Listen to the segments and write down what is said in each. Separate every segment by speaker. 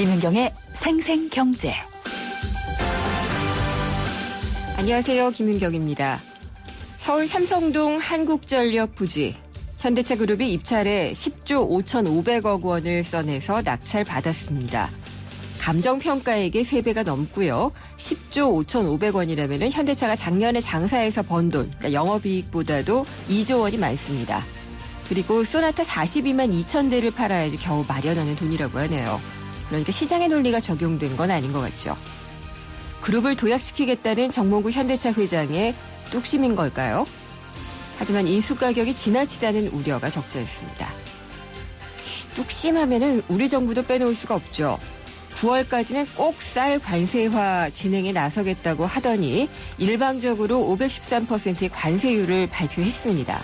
Speaker 1: 김윤경의 생생경제.
Speaker 2: 안녕하세요. 김윤경입니다. 서울 삼성동 한국전력 부지. 현대차그룹이 입찰에 10조 5,500억 원을 써내서 낙찰받았습니다. 감정평가액의 3배가 넘고요. 10조 5,500원이라면 현대차가 작년에 장사해서 번 돈, 그러니까 영업이익보다도 2조 원이 많습니다. 그리고 소나타 42만 2천 대를 팔아야지 겨우 마련하는 돈이라고 하네요. 그러니까 시장의 논리가 적용된 건 아닌 것 같죠. 그룹을 도약시키겠다는 정몽구 현대차 회장의 뚝심인 걸까요? 하지만 인수 가격이 지나치다는 우려가 적지 않습니다. 뚝심하면은 우리 정부도 빼놓을 수가 없죠. 9월까지는 꼭 쌀 관세화 진행에 나서겠다고 하더니 일방적으로 513%의 관세율을 발표했습니다.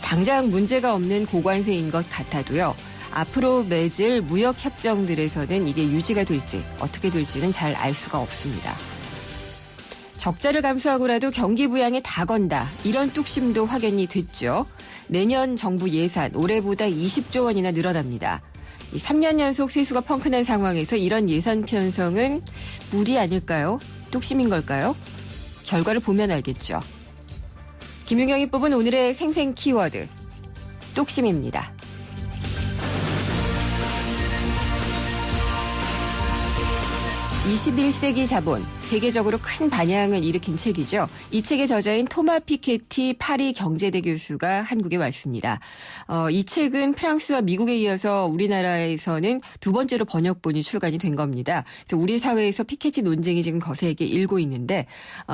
Speaker 2: 당장 문제가 없는 고관세인 것 같아도요. 앞으로 맺을 무역 협정들에서는 이게 유지가 될지 어떻게 될지는 잘 알 수가 없습니다. 적자를 감수하고라도 경기 부양에 다 건다. 이런 뚝심도 확연히 됐죠. 내년 정부 예산 올해보다 20조 원이나 늘어납니다. 3년 연속 세수가 펑크난 상황에서 이런 예산 편성은 무리 아닐까요? 뚝심인 걸까요? 결과를 보면 알겠죠. 김윤경이 뽑은 오늘의 생생 키워드, 뚝심입니다. 21세기 자본, 세계적으로 큰 반향을 일으킨 책이죠. 이 책의 저자인 토마 피케티 파리 경제대 교수가 한국에 왔습니다. 이 책은 프랑스와 미국에 이어서 우리나라에서는 두 번째로 번역본이 출간이 된 겁니다. 그래서 우리 사회에서 피케티 논쟁이 지금 거세게 일고 있는데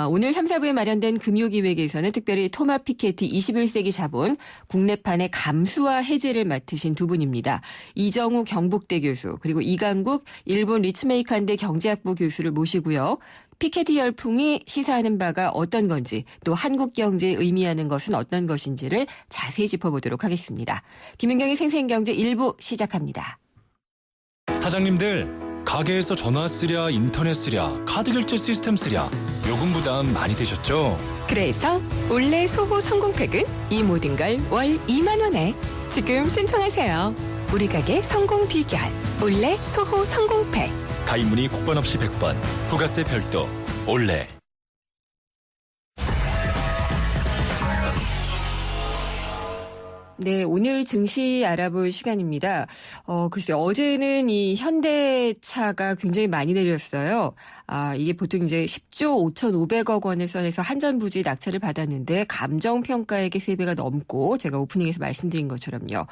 Speaker 2: 오늘 3, 4부에 마련된 금요기획에서는 특별히 토마 피케티 21세기 자본, 국내판의 감수와 해제를 맡으신 두 분입니다. 이정우 경북대 교수 그리고 이강국 일본 리츠메이칸대 경제학부 교수를 모시고요. 피케티 열풍이 시사하는 바가 어떤 건지 또 한국 경제에 의미하는 것은 어떤 것인지를 자세히 짚어보도록 하겠습니다. 김윤경의 생생경제 1부 시작합니다.
Speaker 3: 사장님들, 가게에서 전화 쓰랴 인터넷 쓰랴 카드 결제 시스템 쓰랴 요금 부담 많이 되셨죠?
Speaker 4: 그래서 올레 소호 성공팩은 이 모든 걸 월 2만 원에 지금 신청하세요. 우리 가게 성공 비결 올레 소호 성공팩.
Speaker 3: 가입 문의 국번 없이 100번, 부가세 별도, 올레.
Speaker 2: 네, 오늘 증시 알아볼 시간입니다. 글쎄, 어제는 이 현대차가 굉장히 많이 내렸어요. 이게 보통 이제 10조 5,500억 원을 써내서 한전부지 낙찰을 받았는데 감정평가액의 3배가 넘고 제가 오프닝에서 말씀드린 것처럼요.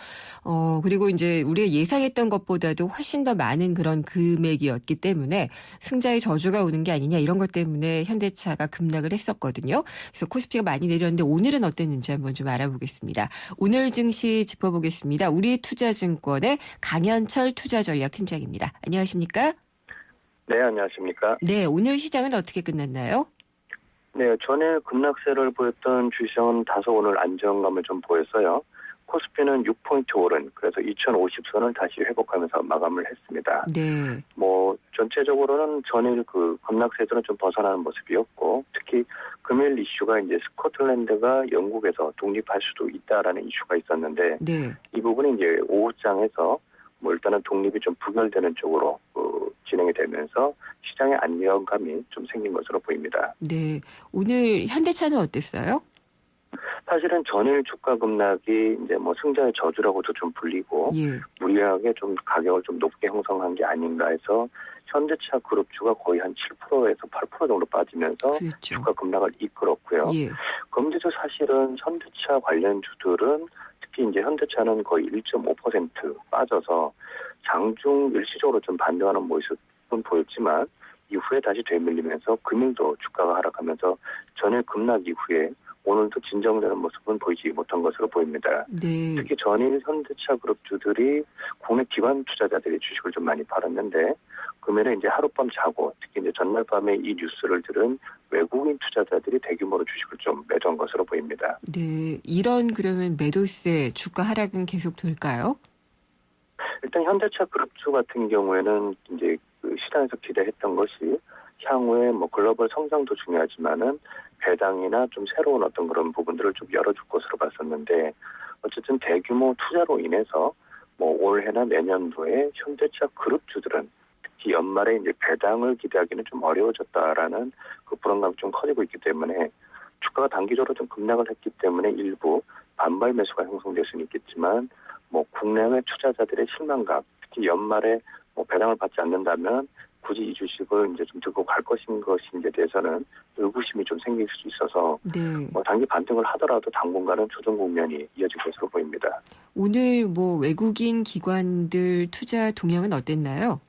Speaker 2: 그리고 이제 우리가 예상했던 것보다도 훨씬 더 많은 그런 금액이었기 때문에 승자의 저주가 오는 게 아니냐 이런 것 때문에 현대차가 급락을 했었거든요. 그래서 코스피가 많이 내렸는데 오늘은 어땠는지 한번 좀 알아보겠습니다. 오늘 증시 짚어보겠습니다. 우리투자증권의 강현철 투자전략팀장입니다. 안녕하십니까?
Speaker 5: 네, 안녕하십니까?
Speaker 2: 네, 오늘 시장은 어떻게 끝났나요?
Speaker 5: 네, 전에 급락세를 보였던 주식은 다소 오늘 안정감을 좀 보였어요. 코스피는 6포인트 오른, 그래서 2050선을 다시 회복하면서 마감을 했습니다.
Speaker 2: 네.
Speaker 5: 전체적으로는 전일 그 급락세들은 좀 벗어나는 모습이었고, 특히 금요일 이슈가 이제 스코틀랜드가 영국에서 독립할 수도 있다라는 이슈가 있었는데,
Speaker 2: 네.
Speaker 5: 이 부분이 이제 오후장에서 일단은 독립이 좀 부결되는 쪽으로 진행이 되면서 시장의 안정감이 좀 생긴 것으로 보입니다.
Speaker 2: 네. 오늘 현대차는 어땠어요?
Speaker 5: 사실은 전일 주가 급락이 이제 승자의 저주라고도 좀 불리고
Speaker 2: 예.
Speaker 5: 무리하게 좀 가격을 좀 높게 형성한 게 아닌가 해서 현대차 그룹주가 거의 한 7%에서 8% 정도 빠지면서
Speaker 2: 그렇죠.
Speaker 5: 주가 급락을 이끌었고요.
Speaker 2: 예.
Speaker 5: 그런데도 사실은 현대차 관련주들은 특히 이제 현대차는 거의 1.5% 빠져서 장중 일시적으로 좀 반등하는 모습은 보였지만 이후에 다시 되밀리면서 금일도 주가가 하락하면서 전일 급락 이후에 오늘도 진정되는 모습은 보이지 못한 것으로 보입니다.
Speaker 2: 네.
Speaker 5: 특히 전일 현대차 그룹주들이 국내 기관 투자자들이 주식을 좀 많이 팔았는데 금일에 이제 하룻밤 자고 특히 이제 전날 밤에 이 뉴스를 들은 외국인 투자자들이 대규모로 주식을 좀 매도한 것으로 보입니다.
Speaker 2: 네. 이런 그러면 매도세 주가 하락은 계속 될까요?
Speaker 5: 일단 현대차 그룹주 같은 경우에는 이제 그 시장에서 기대했던 것이 향후에 글로벌 성장도 중요하지만은 배당이나 좀 새로운 어떤 그런 부분들을 좀 열어줄 것으로 봤었는데 어쨌든 대규모 투자로 인해서 올해나 내년도에 현대차 그룹주들은 특히 연말에 이제 배당을 기대하기는 좀 어려워졌다라는 그 불안감이 좀 커지고 있기 때문에 주가가 단기적으로 좀 급락을 했기 때문에 일부 반발 매수가 형성될 수는 있겠지만 뭐 국내외 투자자들의 실망감, 특히 연말에 뭐 배당을 받지 않는다면 굳이 이 주식을 이제 좀 들고 갈 것인지에 대해서는 의구심이 좀 생길 수 있어서
Speaker 2: 네.
Speaker 5: 뭐 단기 반등을 하더라도 당분간은 조정 국면이 이어질 것으로 보입니다.
Speaker 2: 오늘 뭐 외국인 기관들 투자 동향은 어땠나요?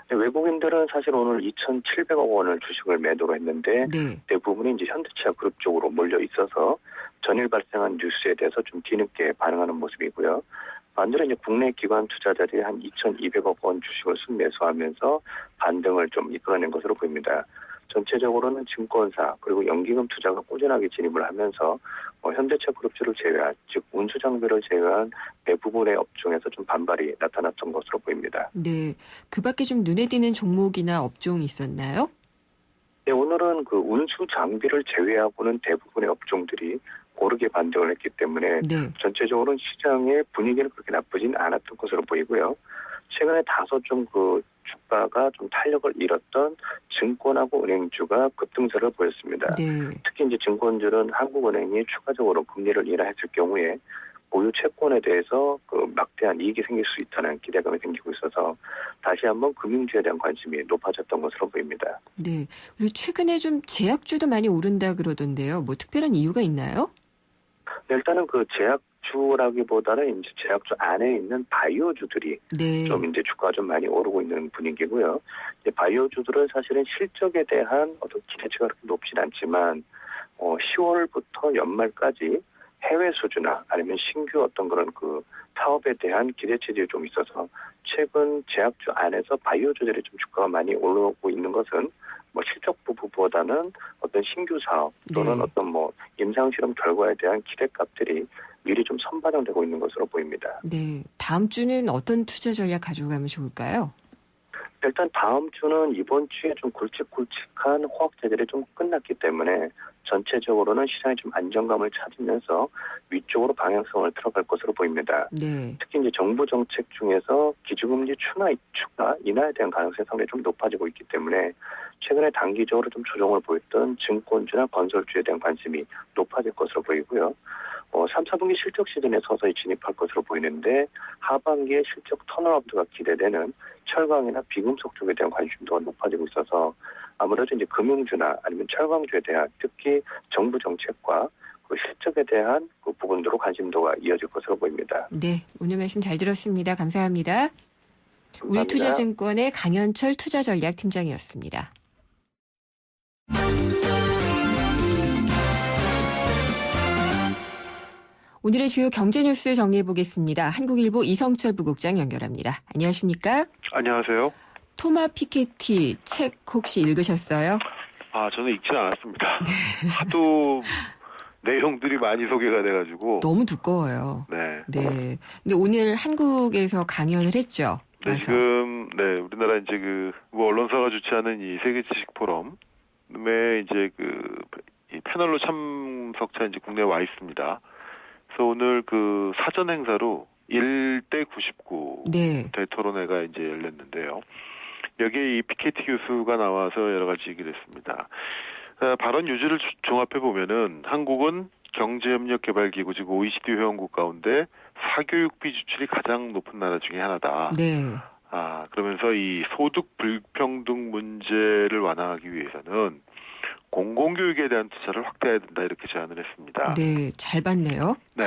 Speaker 5: 외국인들은 사실 오늘 2,700억 원을 주식을 매도를 했는데
Speaker 2: 네.
Speaker 5: 대부분이 이제 현대차 그룹 쪽으로 몰려 있어서 전일 발생한 뉴스에 대해서 좀 뒤늦게 반응하는 모습이고요. 반대로 이제 국내 기관 투자자들이 한 2,200억 원 주식을 순매수하면서 반등을 좀 이끌어낸 것으로 보입니다. 전체적으로는 증권사 그리고 연기금 투자가 꾸준하게 진입을 하면서 현대차 그룹주를 제외한 즉 운수 장비를 제외한 대부분의 업종에서 좀 반발이 나타났던 것으로 보입니다.
Speaker 2: 네. 그 밖에 좀 눈에 띄는 종목이나 업종이 있었나요?
Speaker 5: 네, 오늘은 그 운수 장비를 제외하고는 대부분의 업종들이 고르게 반등을 했기 때문에
Speaker 2: 네.
Speaker 5: 전체적으로는 시장의 분위기는 그렇게 나쁘진 않았던 것으로 보이고요. 최근에 다소 좀 그 주가가 좀 탄력을 잃었던 증권하고 은행주가 급등세를 보였습니다.
Speaker 2: 네.
Speaker 5: 특히 이제 증권주는 한국은행이 추가적으로 금리를 인하했을 경우에 보유 채권에 대해서 그 막대한 이익이 생길 수 있다는 기대감이 생기고 있어서 다시 한번 금융주에 대한 관심이 높아졌던 것으로 보입니다.
Speaker 2: 네. 그리고 최근에 좀 제약주도 많이 오른다 그러던데요. 뭐 특별한 이유가 있나요?
Speaker 5: 네, 일단은 그 제약주라기보다는 이제 제약주 안에 있는 바이오주들이
Speaker 2: 네.
Speaker 5: 좀 이제 주가가 좀 많이 오르고 있는 분위기고요. 이제 바이오주들은 사실은 실적에 대한 어떤 기대치가 그렇게 높진 않지만 10월부터 연말까지 해외 수주나 아니면 신규 어떤 그런 그 사업에 대한 기대치들이 좀 있어서 최근 제약주 안에서 바이오주들이 좀 주가가 많이 올라오고 있는 것은 뭐 실적 부분보다는 어떤 신규 사업 또는
Speaker 2: 네.
Speaker 5: 어떤 뭐 임상 실험 결과에 대한 기대값들이 미리 좀 선반영되고 있는 것으로 보입니다.
Speaker 2: 네. 다음 주는 어떤 투자 전략 가져가면 좋을까요?
Speaker 5: 일단 다음 주는 이번 주에 좀 굵직굵직한 호황제들이 좀 끝났기 때문에 전체적으로는 시장이 좀 안정감을 찾으면서 위쪽으로 방향성을 틀어갈 것으로 보입니다.
Speaker 2: 네.
Speaker 5: 특히 이제 정부 정책 중에서 기준금리 추가 인하에 대한 가능성이 상당히 좀 높아지고 있기 때문에 최근에 단기적으로 좀 조정을 보였던 증권주나 건설주에 대한 관심이 높아질 것으로 보이고요. 3, 4분기 실적 시즌에 서서히 진입할 것으로 보이는데 하반기에 실적 턴어라운드가 기대되는 철강이나 비금속 쪽에 대한 관심도가 높아지고 있어서 아무래도 이제 금융주나 아니면 철강주에 대한 특히 정부 정책과 그 실적에 대한 그 부분으로 관심도가 이어질 것으로 보입니다.
Speaker 2: 네. 오늘 말씀 잘 들었습니다. 감사합니다.
Speaker 5: 감사합니다.
Speaker 2: 우리투자증권의 강현철 투자전략팀장이었습니다. 오늘의 주요 경제 뉴스 정리해 보겠습니다. 한국일보 이성철 부국장 연결합니다. 안녕하십니까?
Speaker 6: 안녕하세요.
Speaker 2: 토마 피케티 책 혹시 읽으셨어요?
Speaker 6: 저는 읽지는 않았습니다. 하도 내용들이 많이 소개가 돼가지고.
Speaker 2: 너무 두꺼워요.
Speaker 6: 네.
Speaker 2: 네. 근데 오늘 한국에서 강연을 했죠.
Speaker 6: 네,
Speaker 2: 와서.
Speaker 6: 지금 우리나라 이제 뭐 언론사가 주최하는 이 세계 지식 포럼에 이제 이 패널로 참석자 이제 국내에 와 있습니다. 그래서 오늘 사전 행사로 1대 99
Speaker 2: 네.
Speaker 6: 대토론회가 이제 열렸는데요. 여기에 이 피케티 교수가 나와서 여러 가지 얘기를 했습니다. 발언 요지를 종합해 보면은 한국은 경제협력개발기구 즉 OECD 회원국 가운데 사교육비 지출이 가장 높은 나라 중에 하나다.
Speaker 2: 네.
Speaker 6: 그러면서 이 소득 불평등 문제를 완화하기 위해서는 공공교육에 대한 투자를 확대해야 된다 이렇게 제안을 했습니다.
Speaker 2: 네, 잘 봤네요.
Speaker 6: 네,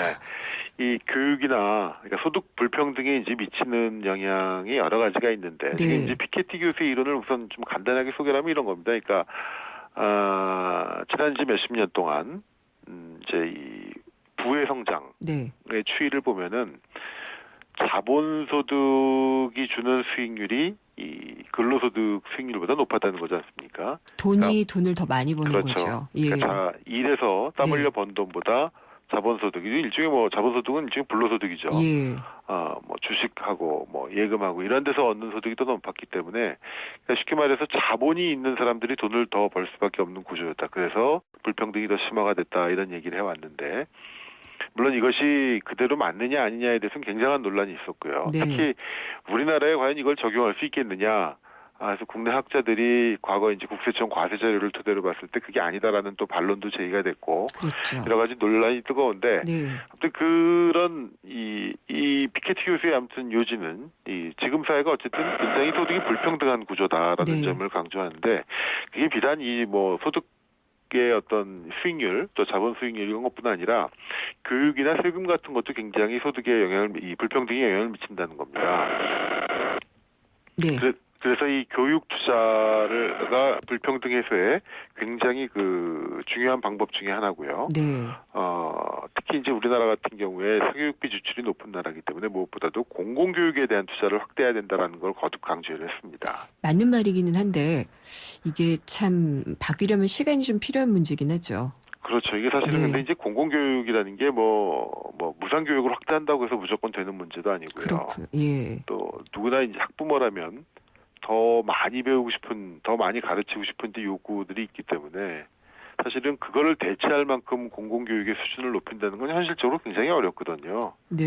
Speaker 6: 이 교육이나 그러니까 소득 불평등에 이제 미치는 영향이 여러 가지가 있는데
Speaker 2: 네.
Speaker 6: 이제 피케티 교수의 이론을 우선 좀 간단하게 소개를 하면 이런 겁니다. 그러니까 지난 몇십 년 동안 이제 이 부의 성장의
Speaker 2: 네.
Speaker 6: 추이를 보면은 자본소득이 주는 수익률이 이 근로소득 수익률보다 높았다는 거지 않습니까?
Speaker 2: 돈이 돈을 더 많이 버는
Speaker 6: 그렇죠.
Speaker 2: 거죠. 예.
Speaker 6: 그러니까 일해서 땀 흘려 번 돈보다 자본소득이 일종의 자본소득은 일종의 불로소득이죠.
Speaker 2: 예.
Speaker 6: 뭐 주식하고 뭐 예금하고 이런 데서 얻는 소득이 더 높았기 때문에 그러니까 쉽게 말해서 자본이 있는 사람들이 돈을 더 벌 수밖에 없는 구조였다. 그래서 불평등이 더 심화가 됐다 이런 얘기를 해왔는데 물론 이것이 그대로 맞느냐 아니냐에 대해서는 굉장한 논란이 있었고요.
Speaker 2: 네.
Speaker 6: 특히 우리나라에 과연 이걸 적용할 수 있겠느냐 그래서 국내 학자들이 과거 이제 국세청 과세 자료를 토대로 봤을 때 그게 아니다라는 또 반론도 제기가 됐고
Speaker 2: 그렇죠.
Speaker 6: 여러 가지 논란이 뜨거운데
Speaker 2: 네.
Speaker 6: 아무튼 그런 이 피케티 교수의 아무튼 요지는 이 지금 사회가 어쨌든 굉장히 소득이 불평등한 구조다라는
Speaker 2: 네.
Speaker 6: 점을 강조하는데 그게 비단 이 뭐 소득의 어떤 수익률 또 자본 수익률 이런 것뿐 아니라 교육이나 세금 같은 것도 굉장히 소득에 이 불평등에 영향을 미친다는 겁니다.
Speaker 2: 네.
Speaker 6: 그래서 이 교육 투자가 불평등 해소에 굉장히 그 중요한 방법 중에 하나고요.
Speaker 2: 네.
Speaker 6: 특히 이제 우리나라 같은 경우에 사교육비 지출이 높은 나라이기 때문에 무엇보다도 공공교육에 대한 투자를 확대해야 된다라는 걸 거듭 강조를 했습니다.
Speaker 2: 맞는 말이기는 한데 이게 참 바뀌려면 시간이 좀 필요한 문제긴 하죠.
Speaker 6: 그렇죠. 이게 사실은
Speaker 2: 네.
Speaker 6: 근데 이제 공공교육이라는 게 뭐 무상교육을 확대한다고 해서 무조건 되는 문제도 아니고요.
Speaker 2: 그렇고요. 예.
Speaker 6: 또 누구나 이제 학부모라면 더 많이 배우고 싶은, 더 많이 가르치고 싶은 요구들이 있기 때문에 사실은 그거를 대체할 만큼 공공교육의 수준을 높인다는 건 현실적으로 굉장히 어렵거든요.
Speaker 2: 네.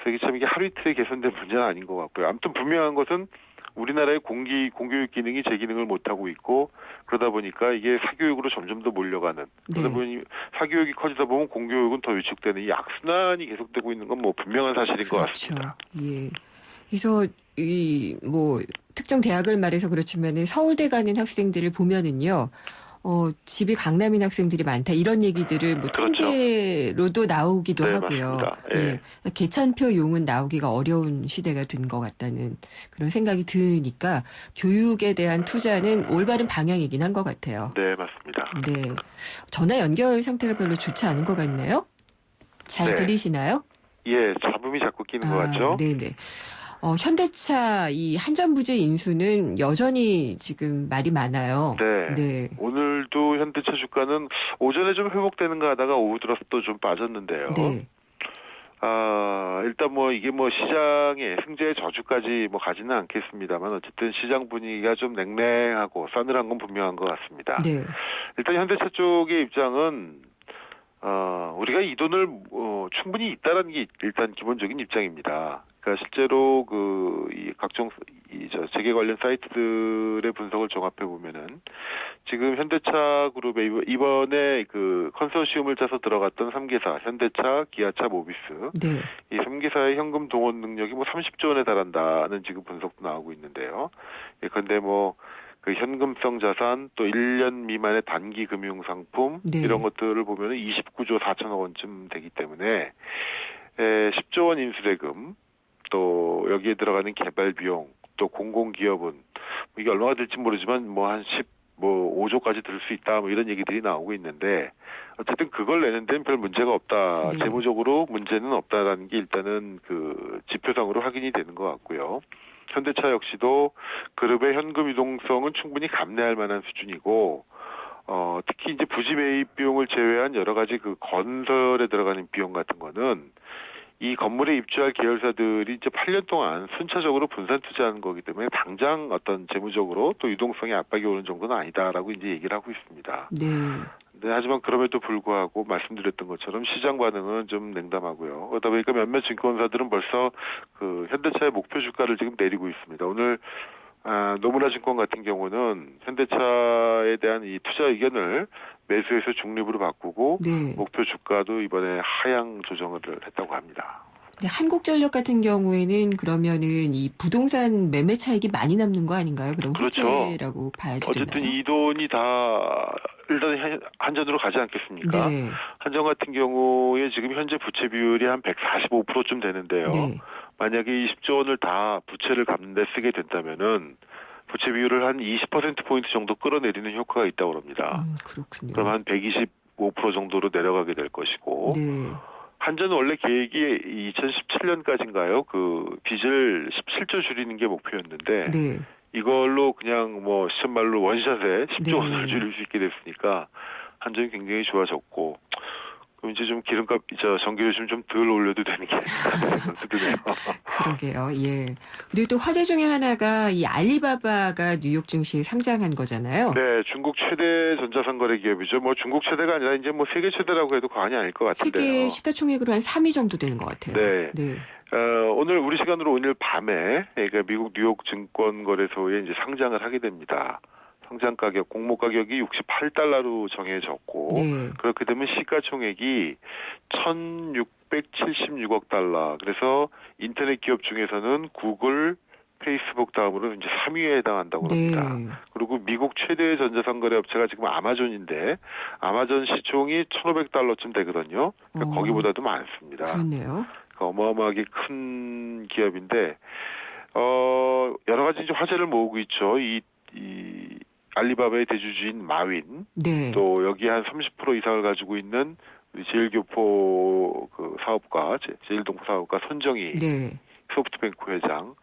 Speaker 6: 그래서 이게 하루 이틀에 개선된 문제는 아닌 것 같고요. 아무튼 분명한 것은 우리나라의 공교육 기능이 제 기능을 못하고 있고 그러다 보니까 이게 사교육으로 점점 더 몰려가는 그러다
Speaker 2: 네.
Speaker 6: 보니 사교육이 커지다 보면 공교육은 더 위축되는 이 악순환이 계속되고 있는 건 뭐 분명한 사실인 것
Speaker 2: 그렇죠.
Speaker 6: 같습니다.
Speaker 2: 예. 그래서 이 뭐 특정 대학을 말해서 그렇지만은 서울대 가는 학생들을 보면은요. 집이 강남인 학생들이 많다 이런 얘기들을 뭐
Speaker 6: 그렇죠.
Speaker 2: 통계로도 나오기도
Speaker 6: 네,
Speaker 2: 하고요.
Speaker 6: 맞습니다. 예.
Speaker 2: 개천표 용은 나오기가 어려운 시대가 된 것 같다는 그런 생각이 드니까 교육에 대한 투자는 올바른 방향이긴 한 것 같아요.
Speaker 6: 네, 맞습니다.
Speaker 2: 네. 전화 연결 상태가 별로 좋지 않은 것 같네요. 잘
Speaker 6: 네.
Speaker 2: 들리시나요?
Speaker 6: 예, 잡음이 자꾸 끼는 것 같죠?
Speaker 2: 네네. 현대차 이 한전부지 인수는 여전히 지금 말이 많아요.
Speaker 6: 네.
Speaker 2: 네.
Speaker 6: 오늘도 현대차 주가는 오전에 좀 회복되는가 하다가 오후 들어서 또 좀 빠졌는데요.
Speaker 2: 네.
Speaker 6: 일단 뭐 이게 뭐 시장의 승자의 저주까지 뭐 가지는 않겠습니다만 어쨌든 시장 분위기가 좀 냉랭하고 싸늘한 건 분명한 것 같습니다.
Speaker 2: 네.
Speaker 6: 일단 현대차 쪽의 입장은 우리가 이 돈을 충분히 있다라는 게 일단 기본적인 입장입니다. 그러니까 실제로 이 각종 재계 관련 사이트들의 분석을 종합해 보면은 지금 현대차 그룹의 이번에 그 컨소시엄을 짜서 들어갔던 3개사 현대차, 기아차, 모비스
Speaker 2: 네.
Speaker 6: 이 3개사의 현금 동원 능력이 뭐 30조 원에 달한다는 지금 분석도 나오고 있는데요. 그런데 뭐 그 현금성 자산 또 1년 미만의 단기 금융 상품
Speaker 2: 네.
Speaker 6: 이런 것들을 보면은 29조 4천억 원쯤 되기 때문에 10조 원 인수대금 또 여기에 들어가는 개발 비용 또 공공기업은 이게 얼마가 될지 모르지만 뭐 한 5조까지 들 수 있다 뭐 이런 얘기들이 나오고 있는데 어쨌든 그걸 내는 데는 별 문제가 없다.
Speaker 2: 네.
Speaker 6: 재무적으로 문제는 없다라는 게 일단은 그 지표상으로 확인이 되는 것 같고요. 현대차 역시도 그룹의 현금 유동성은 충분히 감내할 만한 수준이고 특히 이제 부지 매입 비용을 제외한 여러 가지 그 건설에 들어가는 비용 같은 거는 이 건물에 입주할 계열사들이 이제 8년 동안 순차적으로 분산 투자하는 거기 때문에 당장 어떤 재무적으로 또 유동성에 압박이 오는 정도는 아니다라고 이제 얘기를 하고 있습니다.
Speaker 2: 네.
Speaker 6: 네, 하지만 그럼에도 불구하고 말씀드렸던 것처럼 시장 반응은 좀 냉담하고요. 그러다 보니까 몇몇 증권사들은 벌써 그 현대차의 목표 주가를 지금 내리고 있습니다. 오늘 노무라 증권 같은 경우는 현대차에 대한 이 투자 의견을 매수해서 중립으로 바꾸고
Speaker 2: 네.
Speaker 6: 목표 주가도 이번에 하향 조정을 했다고 합니다.
Speaker 2: 근데 한국전력 같은 경우에는 그러면은 이 부동산 매매 차익이 많이 남는 거 아닌가요? 그럼
Speaker 6: 그렇죠.
Speaker 2: 호재라고 봐야지
Speaker 6: 어쨌든
Speaker 2: 되나요?
Speaker 6: 이 돈이 다 일단 한전으로 가지 않겠습니까?
Speaker 2: 네.
Speaker 6: 한전 같은 경우에 지금 현재 부채 비율이 한 145%쯤 되는데요.
Speaker 2: 네.
Speaker 6: 만약에 20조 원을 다 부채를 갚는 데 쓰게 된다면은 부채 비율을 한 20%포인트 정도 끌어내리는 효과가 있다고 합니다.
Speaker 2: 그렇군요.
Speaker 6: 그럼 한 125% 정도로 내려가게 될 것이고
Speaker 2: 네.
Speaker 6: 한전은 원래 계획이 2017년까지인가요? 그 빚을 17조 줄이는 게 목표였는데
Speaker 2: 네.
Speaker 6: 이걸로 그냥 뭐 시천말로 원샷에 10조
Speaker 2: 네.
Speaker 6: 원을 줄일 수 있게 됐으니까 한전이 굉장히 좋아졌고 그럼 이제 좀 기름값, 전기료 좀 덜 올려도 되는 게 아닌가 생각도 드네요.
Speaker 2: 그러게요. 예. 그리고 또 화제 중에 하나가 이 알리바바가 뉴욕 증시에 상장한 거잖아요.
Speaker 6: 네, 중국 최대 전자상거래 기업이죠. 뭐 중국 최대가 아니라 이제 뭐 세계 최대라고 해도 과언이 아닐 것 같은데요.
Speaker 2: 세계 시가총액으로 한 3위 정도 되는 것 같아요.
Speaker 6: 네.
Speaker 2: 네.
Speaker 6: 오늘 우리 시간으로 오늘 밤에 그러니까 미국 뉴욕 증권거래소에 이제 상장을 하게 됩니다. 상장 가격, 공모 가격이 68달러로 정해졌고
Speaker 2: 네.
Speaker 6: 그렇게 되면 시가총액이 1,676억 달러. 그래서 인터넷 기업 중에서는 구글, 페이스북 다음으로 이제 3위에 해당한다고 합니다.
Speaker 2: 네.
Speaker 6: 그리고 미국 최대 전자상거래 업체가 지금 아마존인데 아마존 시총이 1,500달러쯤 되거든요. 그러니까 거기보다도 많습니다.
Speaker 2: 그렇네요.
Speaker 6: 그러니까 어마어마하게 큰 기업인데 여러 가지 이제 화제를 모으고 있죠. 이 알리바바의 대주주인 마윈,
Speaker 2: 네.
Speaker 6: 또 여기 한 30% 이상을 가지고 있는 우리 제일교포 그 사업가, 제일동포 사업가 손정희
Speaker 2: 네.
Speaker 6: 소프트뱅크 회장,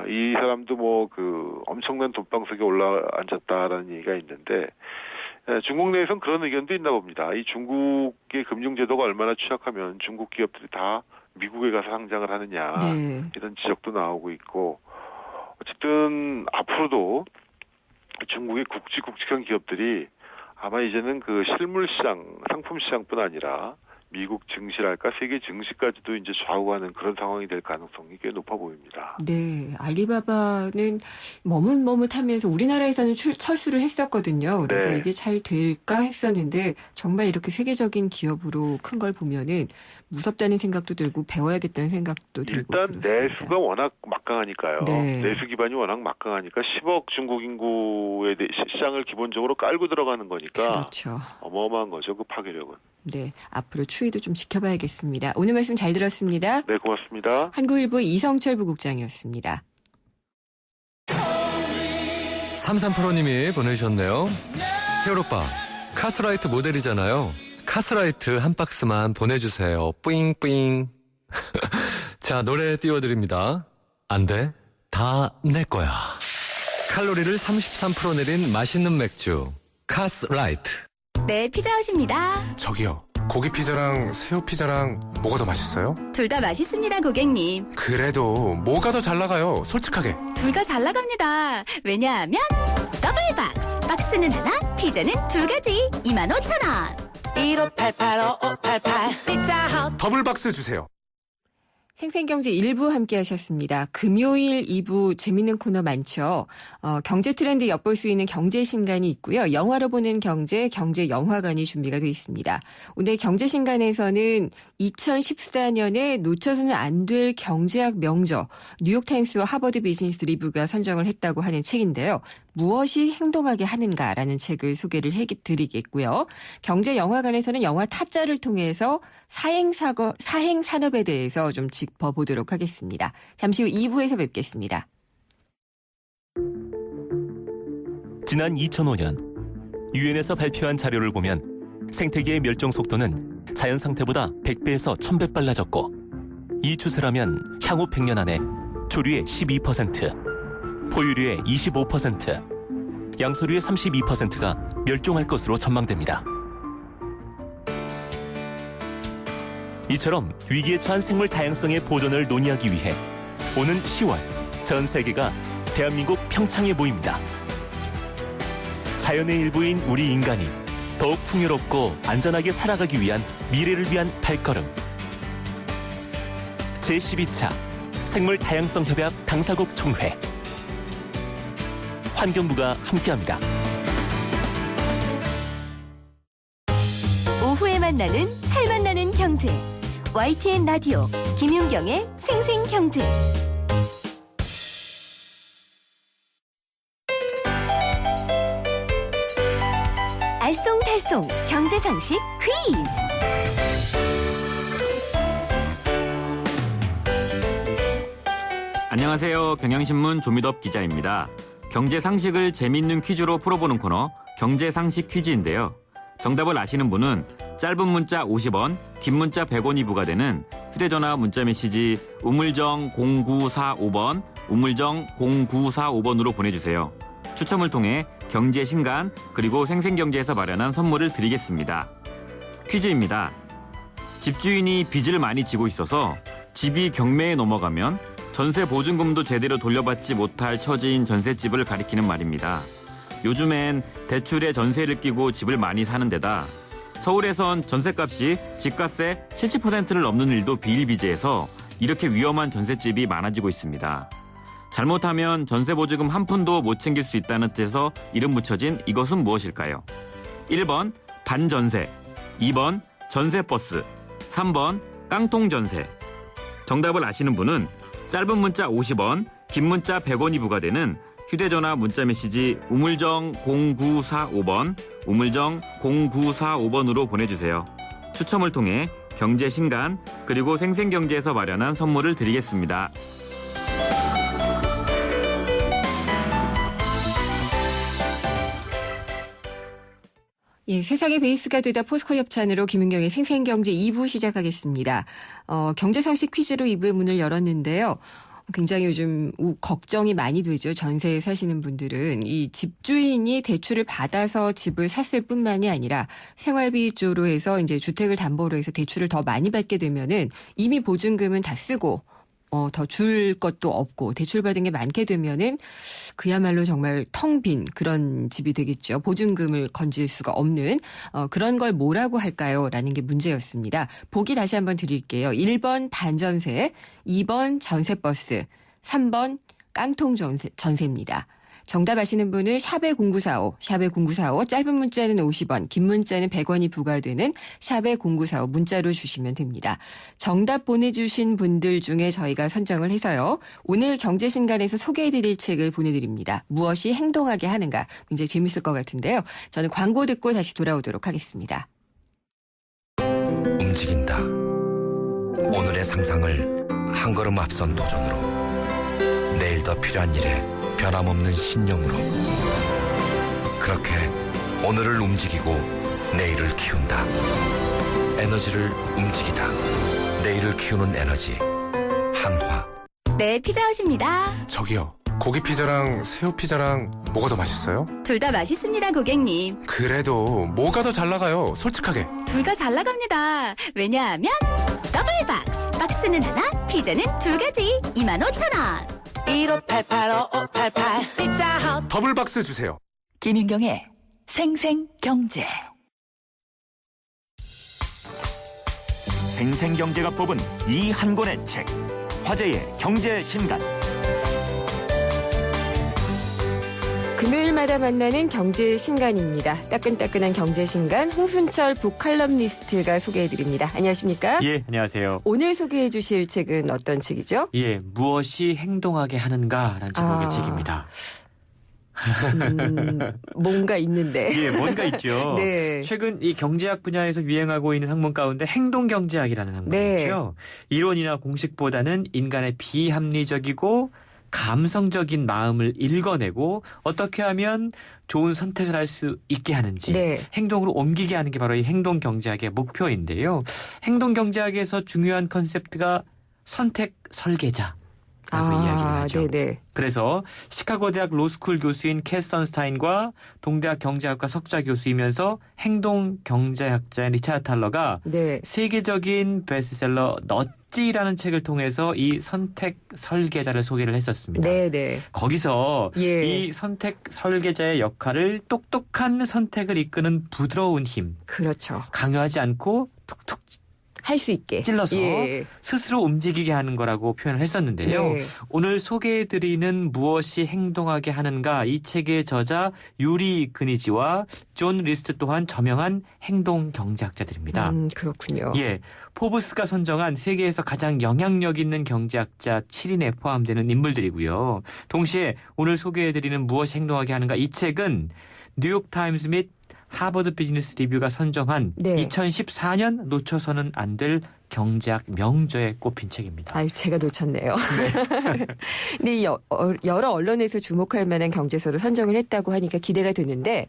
Speaker 6: 이 사람도 뭐 그 엄청난 돈방석에 올라앉았다라는 얘기가 있는데 중국 내에서는 그런 의견도 있나 봅니다. 이 중국의 금융제도가 얼마나 취약하면 중국 기업들이 다 미국에 가서 상장을 하느냐
Speaker 2: 네.
Speaker 6: 이런 지적도 나오고 있고 어쨌든 앞으로도 중국의 굵직굵직한 기업들이 아마 이제는 그 실물 시장, 상품 시장뿐 아니라 미국 증시랄까 세계 증시까지도 이제 좌우하는 그런 상황이 될 가능성이 꽤 높아 보입니다.
Speaker 2: 네, 알리바바는 머뭇머뭇하면서 우리나라에서는 철수를 했었거든요. 그래서
Speaker 6: 네.
Speaker 2: 이게 잘 될까 했었는데 정말 이렇게 세계적인 기업으로 큰 걸 보면은 무섭다는 생각도 들고 배워야겠다는 생각도 들고
Speaker 6: 일단
Speaker 2: 그렇습니다.
Speaker 6: 내수가 워낙 막강하니까요.
Speaker 2: 네.
Speaker 6: 내수 기반이 워낙 막강하니까 10억 중국 인구의 시장을 기본적으로 깔고 들어가는 거니까
Speaker 2: 그렇죠.
Speaker 6: 어마어마한 거죠. 그 파괴력은.
Speaker 2: 네, 앞으로 추이도 좀 지켜봐야겠습니다. 오늘 말씀 잘 들었습니다.
Speaker 6: 네, 고맙습니다.
Speaker 2: 한국일보 이성철 부국장이었습니다.
Speaker 7: 3385님이 보내주셨네요. 헤어로빠, 카스라이트 모델이잖아요. 카스라이트 한 박스만 보내주세요. 뿌잉뿌잉. 자, 노래 띄워드립니다. 안 돼. 다 내 거야. 칼로리를 33% 내린 맛있는 맥주. 카스라이트.
Speaker 8: 네, 피자헛입니다.
Speaker 9: 저기요, 고기 피자랑 새우 피자랑 뭐가 더 맛있어요?
Speaker 8: 둘 다 맛있습니다, 고객님.
Speaker 9: 그래도 뭐가 더 잘 나가요? 솔직하게.
Speaker 8: 둘 다 잘 나갑니다. 왜냐하면 더블 박스. 박스는 하나, 피자는 두 가지. 25,000원.
Speaker 4: 1588-5588 피자헛.
Speaker 9: 더블 박스 주세요.
Speaker 2: 생생경제 1부 함께 하셨습니다. 금요일 2부 재밌는 코너 많죠. 경제 트렌드 엿볼 수 있는 경제신간이 있고요. 영화로 보는 경제, 경제영화관이 준비가 되어 있습니다. 오늘 경제신간에서는 2014년에 놓쳐서는 안 될 경제학 명저, 뉴욕타임스와 하버드 비즈니스 리뷰가 선정을 했다고 하는 책인데요. 무엇이 행동하게 하는가라는 책을 소개를 해드리겠고요. 경제영화관에서는 영화 타짜를 통해서 사행산업에 대해서 좀 짚어보도록 하겠습니다. 잠시 후 2부에서 뵙겠습니다.
Speaker 10: 지난 2005년 유엔에서 발표한 자료를 보면 생태계의 멸종 속도는 자연 상태보다 100배에서 1000배 빨라졌고 이 추세라면 향후 100년 안에 조류의 12%, 포유류의 25%, 양서류의 32%가 멸종할 것으로 전망됩니다. 이처럼 위기에 처한 생물 다양성의 보존을 논의하기 위해 오는 10월 전 세계가 대한민국 평창에 모입니다. 자연의 일부인 우리 인간이 더욱 풍요롭고 안전하게 살아가기 위한 미래를 위한 발걸음. 제12차 생물 다양성 협약 당사국 총회. 환경부가 함께합니다.
Speaker 8: 오후에 만나는 살맛나는 경제. YTN 라디오 김윤경의 생생경제. 알쏭달쏭 경제상식 퀴즈.
Speaker 11: 안녕하세요. 경향신문 조미덕 기자입니다. 경제상식을 재미있는 퀴즈로 풀어보는 코너 경제상식 퀴즈인데요. 정답을 아시는 분은 짧은 문자 50원, 긴 문자 100원이 부과되는 휴대전화 문자메시지 우물정 0945번, 우물정 0945번으로 보내주세요. 추첨을 통해 경제신간 그리고 생생경제에서 마련한 선물을 드리겠습니다. 퀴즈입니다. 집주인이 빚을 많이 지고 있어서 집이 경매에 넘어가면 전세 보증금도 제대로 돌려받지 못할 처지인 전셋집을 가리키는 말입니다. 요즘엔 대출에 전세를 끼고 집을 많이 사는 데다 서울에선 전셋값이 집값의 70%를 넘는 일도 비일비재해서 이렇게 위험한 전셋집이 많아지고 있습니다. 잘못하면 전세보증금 한 푼도 못 챙길 수 있다는 뜻에서 이름 붙여진 이것은 무엇일까요? 1번 반전세, 2번 전세버스, 3번 깡통전세. 정답을 아시는 분은 짧은 문자 50원, 긴 문자 100원이 부과되는 휴대전화 문자메시지 우물정 0945번, 우물정 0945번으로 보내주세요. 추첨을 통해 경제신간 그리고 생생경제에서 마련한 선물을 드리겠습니다.
Speaker 2: 예, 세상의 베이스가 되다 포스코 협찬으로 김은경의 생생경제 2부 시작하겠습니다. 경제상식 퀴즈로 2부의 문을 열었는데요. 굉장히 요즘 걱정이 많이 되죠. 전세에 사시는 분들은. 이 집주인이 대출을 받아서 집을 샀을 뿐만이 아니라 생활비 조로 해서 이제 주택을 담보로 해서 대출을 더 많이 받게 되면은 이미 보증금은 다 쓰고 더 줄 것도 없고 대출받은 게 많게 되면은 그야말로 정말 텅 빈 그런 집이 되겠죠. 보증금을 건질 수가 없는 그런 걸 뭐라고 할까요? 라는 게 문제였습니다. 보기 다시 한번 드릴게요. 1번 반전세, 2번 전세버스, 3번 깡통전세입니다. 정답 아시는 분은 샵의 0945, 샵의 0945, 짧은 문자는 50원, 긴 문자는 100원이 부과되는 샵의 0945 문자로 주시면 됩니다. 정답 보내주신 분들 중에 저희가 선정을 해서요. 오늘 경제신간에서 소개해드릴 책을 보내드립니다. 무엇이 행동하게 하는가. 굉장히 재밌을 것 같은데요. 저는 광고 듣고 다시 돌아오도록 하겠습니다.
Speaker 12: 움직인다. 오늘의 상상을 한 걸음 앞선 도전으로. 내일 더 필요한 일에 변함없는 신념으로. 그렇게 오늘을 움직이고 내일을 키운다. 에너지를 움직이다. 내일을 키우는 에너지 한화.
Speaker 8: 네, 피자헛입니다.
Speaker 9: 저기요, 고기 피자랑 새우 피자랑 뭐가 더 맛있어요?
Speaker 8: 둘 다 맛있습니다, 고객님.
Speaker 9: 그래도 뭐가 더 잘 나가요? 솔직하게.
Speaker 8: 둘 다 잘 나갑니다. 왜냐하면 더블박스. 박스는 하나, 피자는 두 가지. 25,000원.
Speaker 1: 1588-5588 피자헛.
Speaker 9: 더블박스 주세요.
Speaker 1: 김윤경의 생생경제.
Speaker 10: 생생경제가 뽑은 이 한 권의 책, 화제의 경제신간.
Speaker 2: 금요일마다 만나는 경제신간입니다. 따끈따끈한 경제신간 홍순철 북칼럼니스트가 소개해드립니다. 안녕하십니까?
Speaker 13: 예, 안녕하세요.
Speaker 2: 오늘 소개해 주실 책은 어떤 책이죠?
Speaker 13: 예, 무엇이 행동하게 하는가라는 제목의 책입니다.
Speaker 2: 뭔가 있는데.
Speaker 13: 예, 뭔가 있죠.
Speaker 2: 네.
Speaker 13: 최근 이 경제학 분야에서 유행하고 있는 학문 가운데 행동경제학이라는 학문이
Speaker 2: 네.
Speaker 13: 있죠. 이론이나 공식보다는 인간의 비합리적이고 감성적인 마음을 읽어내고 어떻게 하면 좋은 선택을 할 수 있게 하는지
Speaker 2: 네.
Speaker 13: 행동으로 옮기게 하는 게 바로 이 행동경제학의 목표인데요. 행동경제학에서 중요한 컨셉트가 선택 설계자. 라고 이야기를 하죠.
Speaker 2: 네네.
Speaker 13: 그래서 시카고 대학 로스쿨 교수인 캐스 선스타인과 동대학 경제학과 석좌 교수이면서 행동 경제학자인 리차드 탈러가
Speaker 2: 네.
Speaker 13: 세계적인 베스트셀러 넛지라는 책을 통해서 이 선택 설계자를 소개를 했었습니다.
Speaker 2: 네네.
Speaker 13: 거기서
Speaker 2: 예.
Speaker 13: 이 선택 설계자의 역할을 똑똑한 선택을 이끄는 부드러운 힘.
Speaker 2: 그렇죠.
Speaker 13: 강요하지 않고 툭툭
Speaker 2: 할 수 있게
Speaker 13: 찔러서
Speaker 2: 예.
Speaker 13: 스스로 움직이게 하는 거라고 표현을 했었는데요.
Speaker 2: 네.
Speaker 13: 오늘 소개해드리는 무엇이 행동하게 하는가, 이 책의 저자 유리 그니지와 존 리스트 또한 저명한 행동 경제학자들입니다.
Speaker 2: 그렇군요.
Speaker 13: 예, 포브스가 선정한 세계에서 가장 영향력 있는 경제학자 7인에 포함되는 인물들이고요. 동시에 오늘 소개해드리는 무엇이 행동하게 하는가, 이 책은 뉴욕타임스 및 하버드 비즈니스 리뷰가 선정한
Speaker 2: 네.
Speaker 13: 2014년 놓쳐서는 안 될 경제학 명저에 꼽힌 책입니다.
Speaker 2: 아유, 제가 놓쳤네요. 네. 근데 여러 언론에서 주목할 만한 경제서를 선정을 했다고 하니까 기대가 되는데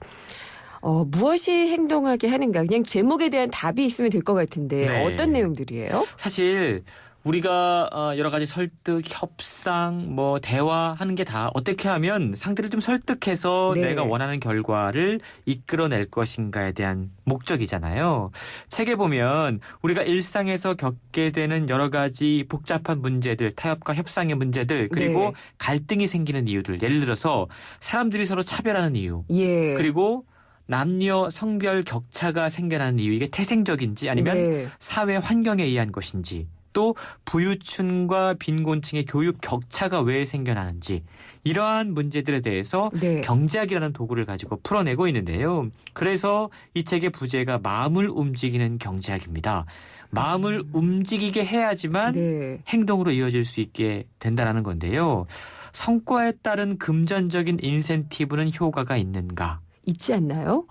Speaker 2: 무엇이 행동하게 하는가, 그냥 제목에 대한 답이 있으면 될 것 같은데
Speaker 13: 네.
Speaker 2: 어떤 내용들이에요?
Speaker 13: 사실 우리가 여러 가지 설득, 협상, 뭐 대화하는 게 다 어떻게 하면 상대를 좀 설득해서
Speaker 2: 네.
Speaker 13: 내가 원하는 결과를 이끌어낼 것인가에 대한 목적이잖아요. 책에 보면 우리가 일상에서 겪게 되는 여러 가지 복잡한 문제들, 타협과 협상의 문제들, 그리고
Speaker 2: 네.
Speaker 13: 갈등이 생기는 이유들, 예를 들어서 사람들이 서로 차별하는 이유,
Speaker 2: 예.
Speaker 13: 그리고 남녀 성별 격차가 생겨나는 이유, 이게 태생적인지 아니면
Speaker 2: 네.
Speaker 13: 사회 환경에 의한 것인지, 또 부유층과 빈곤층의 교육 격차가 왜 생겨나는지, 이러한 문제들에 대해서
Speaker 2: 네.
Speaker 13: 경제학이라는 도구를 가지고 풀어내고 있는데요. 그래서 이 책의 부제가 마음을 움직이는 경제학입니다. 마음을 움직이게 해야지만
Speaker 2: 네.
Speaker 13: 행동으로 이어질 수 있게 된다는 건데요. 성과에 따른 금전적인 인센티브는 효과가 있는가?
Speaker 2: 있지 않나요?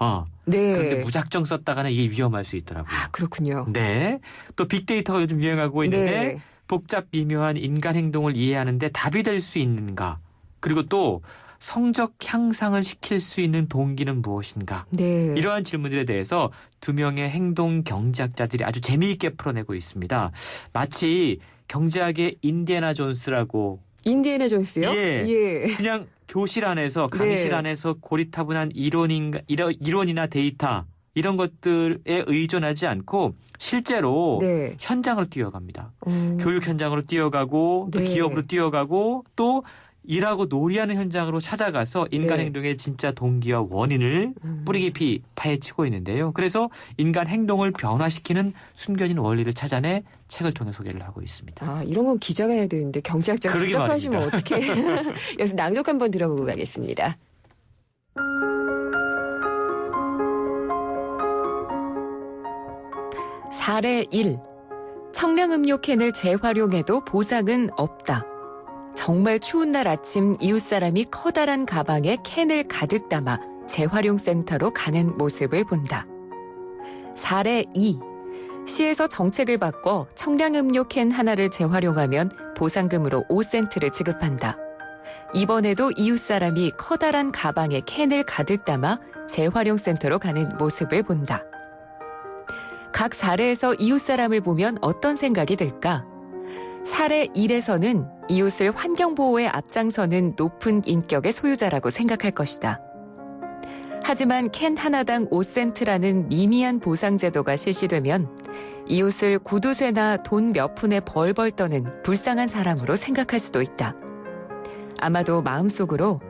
Speaker 13: 네.
Speaker 2: 네.
Speaker 13: 그런데 무작정 썼다가는 이게 위험할 수 있더라고요.
Speaker 2: 아, 그렇군요.
Speaker 13: 네. 또 빅데이터가 요즘 유행하고 있는데
Speaker 2: 네.
Speaker 13: 복잡 미묘한 인간 행동을 이해하는데 답이 될 수 있는가? 그리고 또 성적 향상을 시킬 수 있는 동기는 무엇인가?
Speaker 2: 네.
Speaker 13: 이러한 질문들에 대해서 두 명의 행동 경제학자들이 아주 재미있게 풀어내고 있습니다. 마치 경제학의 인디애나 존스라고.
Speaker 2: 인디애나 존스요?
Speaker 13: 예. 그냥 교실 안에서, 강의실
Speaker 2: 네.
Speaker 13: 안에서 고리타분한 이론이나 데이터 이런 것들에 의존하지 않고 실제로
Speaker 2: 네.
Speaker 13: 현장으로 뛰어갑니다. 교육 현장으로 뛰어가고 또
Speaker 2: 네.
Speaker 13: 기업으로 뛰어가고 또 일하고 놀이하는 현장으로 찾아가서 인간
Speaker 2: 네.
Speaker 13: 행동의 진짜 동기와 원인을 뿌리 깊이 파헤치고 있는데요. 그래서 인간 행동을 변화시키는 숨겨진 원리를 찾아내 책을 통해 소개를 하고 있습니다.
Speaker 2: 아, 이런 건 기자가 해야 되는데 경제학자가
Speaker 13: 그러게
Speaker 2: 직접 하시면
Speaker 13: 말입니다.
Speaker 2: 어떡해. 여기서 낭독 한번 들어보고 가겠습니다. 사례 1. 청량음료 캔을 재활용해도 보상은 없다. 정말 추운 날 아침 이웃사람이 커다란 가방에 캔을 가득 담아 재활용센터로 가는 모습을 본다. 사례 2. 시에서 정책을 바꿔 청량음료 캔 하나를 재활용하면 보상금으로 5센트를 지급한다. 이번에도 이웃사람이 커다란 가방에 캔을 가득 담아 재활용센터로 가는 모습을 본다. 각 사례에서 이웃사람을 보면 어떤 생각이 들까? 사례 1에서는 이웃을 환경보호에 앞장서는 높은 인격의 소유자라고 생각할 것이다. 하지만 캔 하나당 5센트라는 미미한 보상제도가 실시되면 이웃을 구두쇠나 돈 몇 푼에 벌벌 떠는 불쌍한 사람으로 생각할 수도 있다. 아마도 마음속으로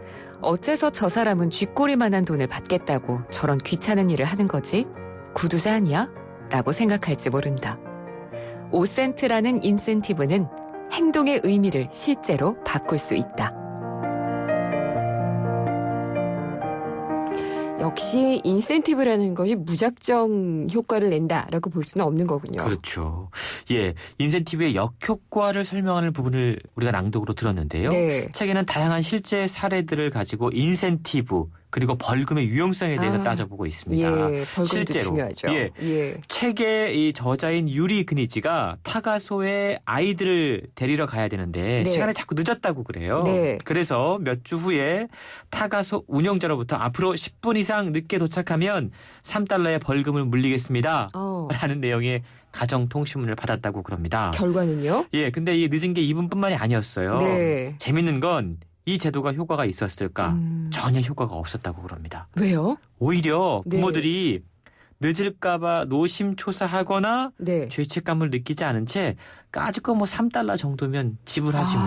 Speaker 2: 어째서 저 사람은 쥐꼬리만한 돈을 받겠다고 저런 귀찮은 일을 하는 거지? 구두쇠 아니야? 라고 생각할지 모른다. 5센트라는 인센티브는 행동의 의미를 실제로 바꿀 수 있다. 역시 인센티브라는 것이 무작정 효과를 낸다라고 볼 수는 없는 거군요.
Speaker 13: 그렇죠. 예, 인센티브의 역효과를 설명하는 부분을 우리가 낭독으로 들었는데요.
Speaker 2: 네.
Speaker 13: 책에는 다양한 실제 사례들을 가지고 인센티브 그리고 벌금의 유용성에 대해서 따져보고 있습니다.
Speaker 2: 예, 벌금도
Speaker 13: 실제로.
Speaker 2: 중요하죠.
Speaker 13: 예.
Speaker 2: 예.
Speaker 13: 책의 이 저자인 유리 그니지가 타가소에 아이들을 데리러 가야 되는데
Speaker 2: 네.
Speaker 13: 시간이 자꾸 늦었다고 그래요.
Speaker 2: 네.
Speaker 13: 그래서 몇 주 후에 타가소 운영자로부터 앞으로 10분 이상 늦게 도착하면 3달러의 벌금을 물리겠습니다. 라는 내용의 가정통신문을 받았다고 그럽니다.
Speaker 2: 결과는요?
Speaker 13: 예, 근데 이 늦은 게 이분뿐만이 아니었어요.
Speaker 2: 네.
Speaker 13: 재밌는 건 이 제도가 효과가 있었을까? 전혀 효과가 없었다고 그럽니다.
Speaker 2: 왜요?
Speaker 13: 오히려
Speaker 2: 네.
Speaker 13: 부모들이 늦을까봐 노심초사하거나
Speaker 2: 네.
Speaker 13: 죄책감을 느끼지 않은 채 까짓거 뭐 3달러 정도면 지불하지 뭐.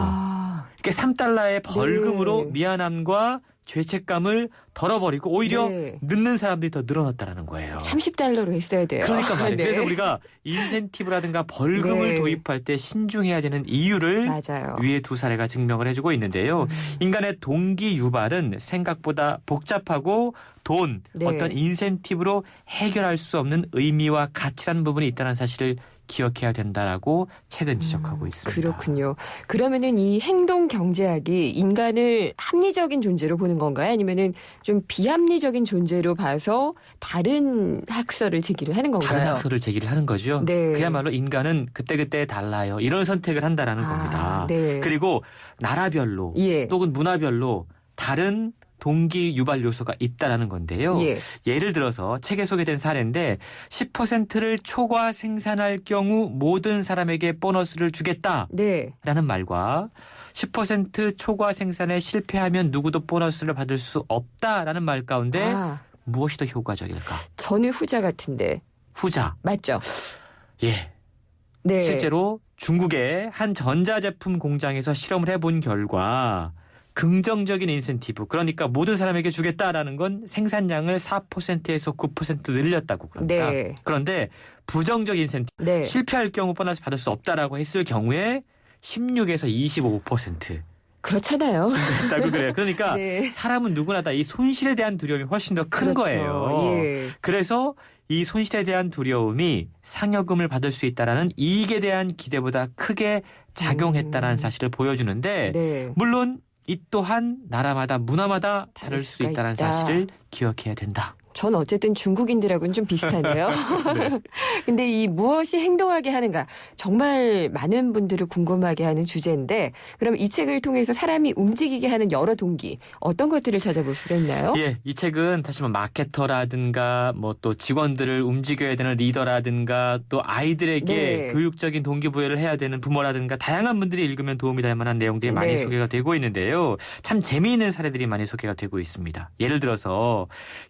Speaker 13: 이렇게 3달러의 벌금으로
Speaker 2: 네.
Speaker 13: 미안함과 죄책감을 덜어버리고 오히려
Speaker 2: 네.
Speaker 13: 늦는 사람들이 더 늘어났다는 거예요.
Speaker 2: 30달러로 했어야 돼요.
Speaker 13: 그러니까 말이에요.
Speaker 2: 네.
Speaker 13: 그래서 우리가 인센티브라든가 벌금을
Speaker 2: 네.
Speaker 13: 도입할 때 신중해야 되는 이유를
Speaker 2: 맞아요.
Speaker 13: 위에 두 사례가 증명을 해주고 있는데요. 인간의 동기 유발은 생각보다 복잡하고 돈,
Speaker 2: 네.
Speaker 13: 어떤 인센티브로 해결할 수 없는 의미와 가치라는 부분이 있다는 사실을 기억해야 된다라고 책은 지적하고 있습니다.
Speaker 2: 그렇군요. 그러면은 이 행동 경제학이 인간을 합리적인 존재로 보는 건가요? 아니면은 좀 비합리적인 존재로 봐서 다른 학설을 제기를 하는 건가요?
Speaker 13: 다른 학설을 제기를 하는 거죠.
Speaker 2: 네.
Speaker 13: 그야말로 인간은 그때그때 달라요. 이런 선택을 한다라는 겁니다.
Speaker 2: 네.
Speaker 13: 그리고 나라별로
Speaker 2: 예.
Speaker 13: 또는 문화별로 다른 동기 유발 요소가 있다라는 건데요.
Speaker 2: 예.
Speaker 13: 예를 들어서 책에 소개된 사례인데 10%를 초과 생산할 경우 모든 사람에게 보너스를 주겠다라는
Speaker 2: 네.
Speaker 13: 말과 10% 초과 생산에 실패하면 누구도 보너스를 받을 수 없다라는 말 가운데
Speaker 2: 아,
Speaker 13: 무엇이 더 효과적일까?
Speaker 2: 저는 후자 같은데.
Speaker 13: 후자.
Speaker 2: 맞죠?
Speaker 13: 예.
Speaker 2: 네.
Speaker 13: 실제로 중국의 한 전자제품 공장에서 실험을 해본 결과 긍정적인 인센티브, 그러니까 모든 사람에게 주겠다라는 건 생산량을 4%에서 9% 늘렸다고 그럽니다.
Speaker 2: 네.
Speaker 13: 그런데 부정적 인센티브,
Speaker 2: 네.
Speaker 13: 실패할 경우 보너스 받을 수 없다라고 했을 경우에 16에서 25%
Speaker 2: 그렇잖아요.
Speaker 13: 증가했다고 그래요. 그러니까
Speaker 2: 네.
Speaker 13: 사람은 누구나 다 이 손실에 대한 두려움이 훨씬 더 큰
Speaker 2: 그렇죠.
Speaker 13: 거예요.
Speaker 2: 예.
Speaker 13: 그래서 이 손실에 대한 두려움이 상여금을 받을 수 있다라는 이익에 대한 기대보다 크게 작용했다라는 사실을 보여주는데
Speaker 2: 네.
Speaker 13: 물론 이 또한 나라마다 문화마다 다를 수
Speaker 2: 수가
Speaker 13: 있다는
Speaker 2: 있다.
Speaker 13: 사실을 기억해야 된다.
Speaker 2: 전 어쨌든 중국인들하고는 좀 비슷하네요. 근데 이 무엇이 행동하게 하는가 정말 많은 분들을 궁금하게 하는 주제인데 그럼 이 책을 통해서 사람이 움직이게 하는 여러 동기 어떤 것들을 찾아볼 수가 있나요?
Speaker 13: 예, 이 책은 다시 말해 마케터라든가 뭐 또 직원들을 움직여야 되는 리더라든가 또 아이들에게
Speaker 2: 네.
Speaker 13: 교육적인 동기부여를 해야 되는 부모라든가 다양한 분들이 읽으면 도움이 될 만한 내용들이 많이
Speaker 2: 네.
Speaker 13: 소개가 되고 있는데요. 참 재미있는 사례들이 많이 소개가 되고 있습니다. 예를 들어서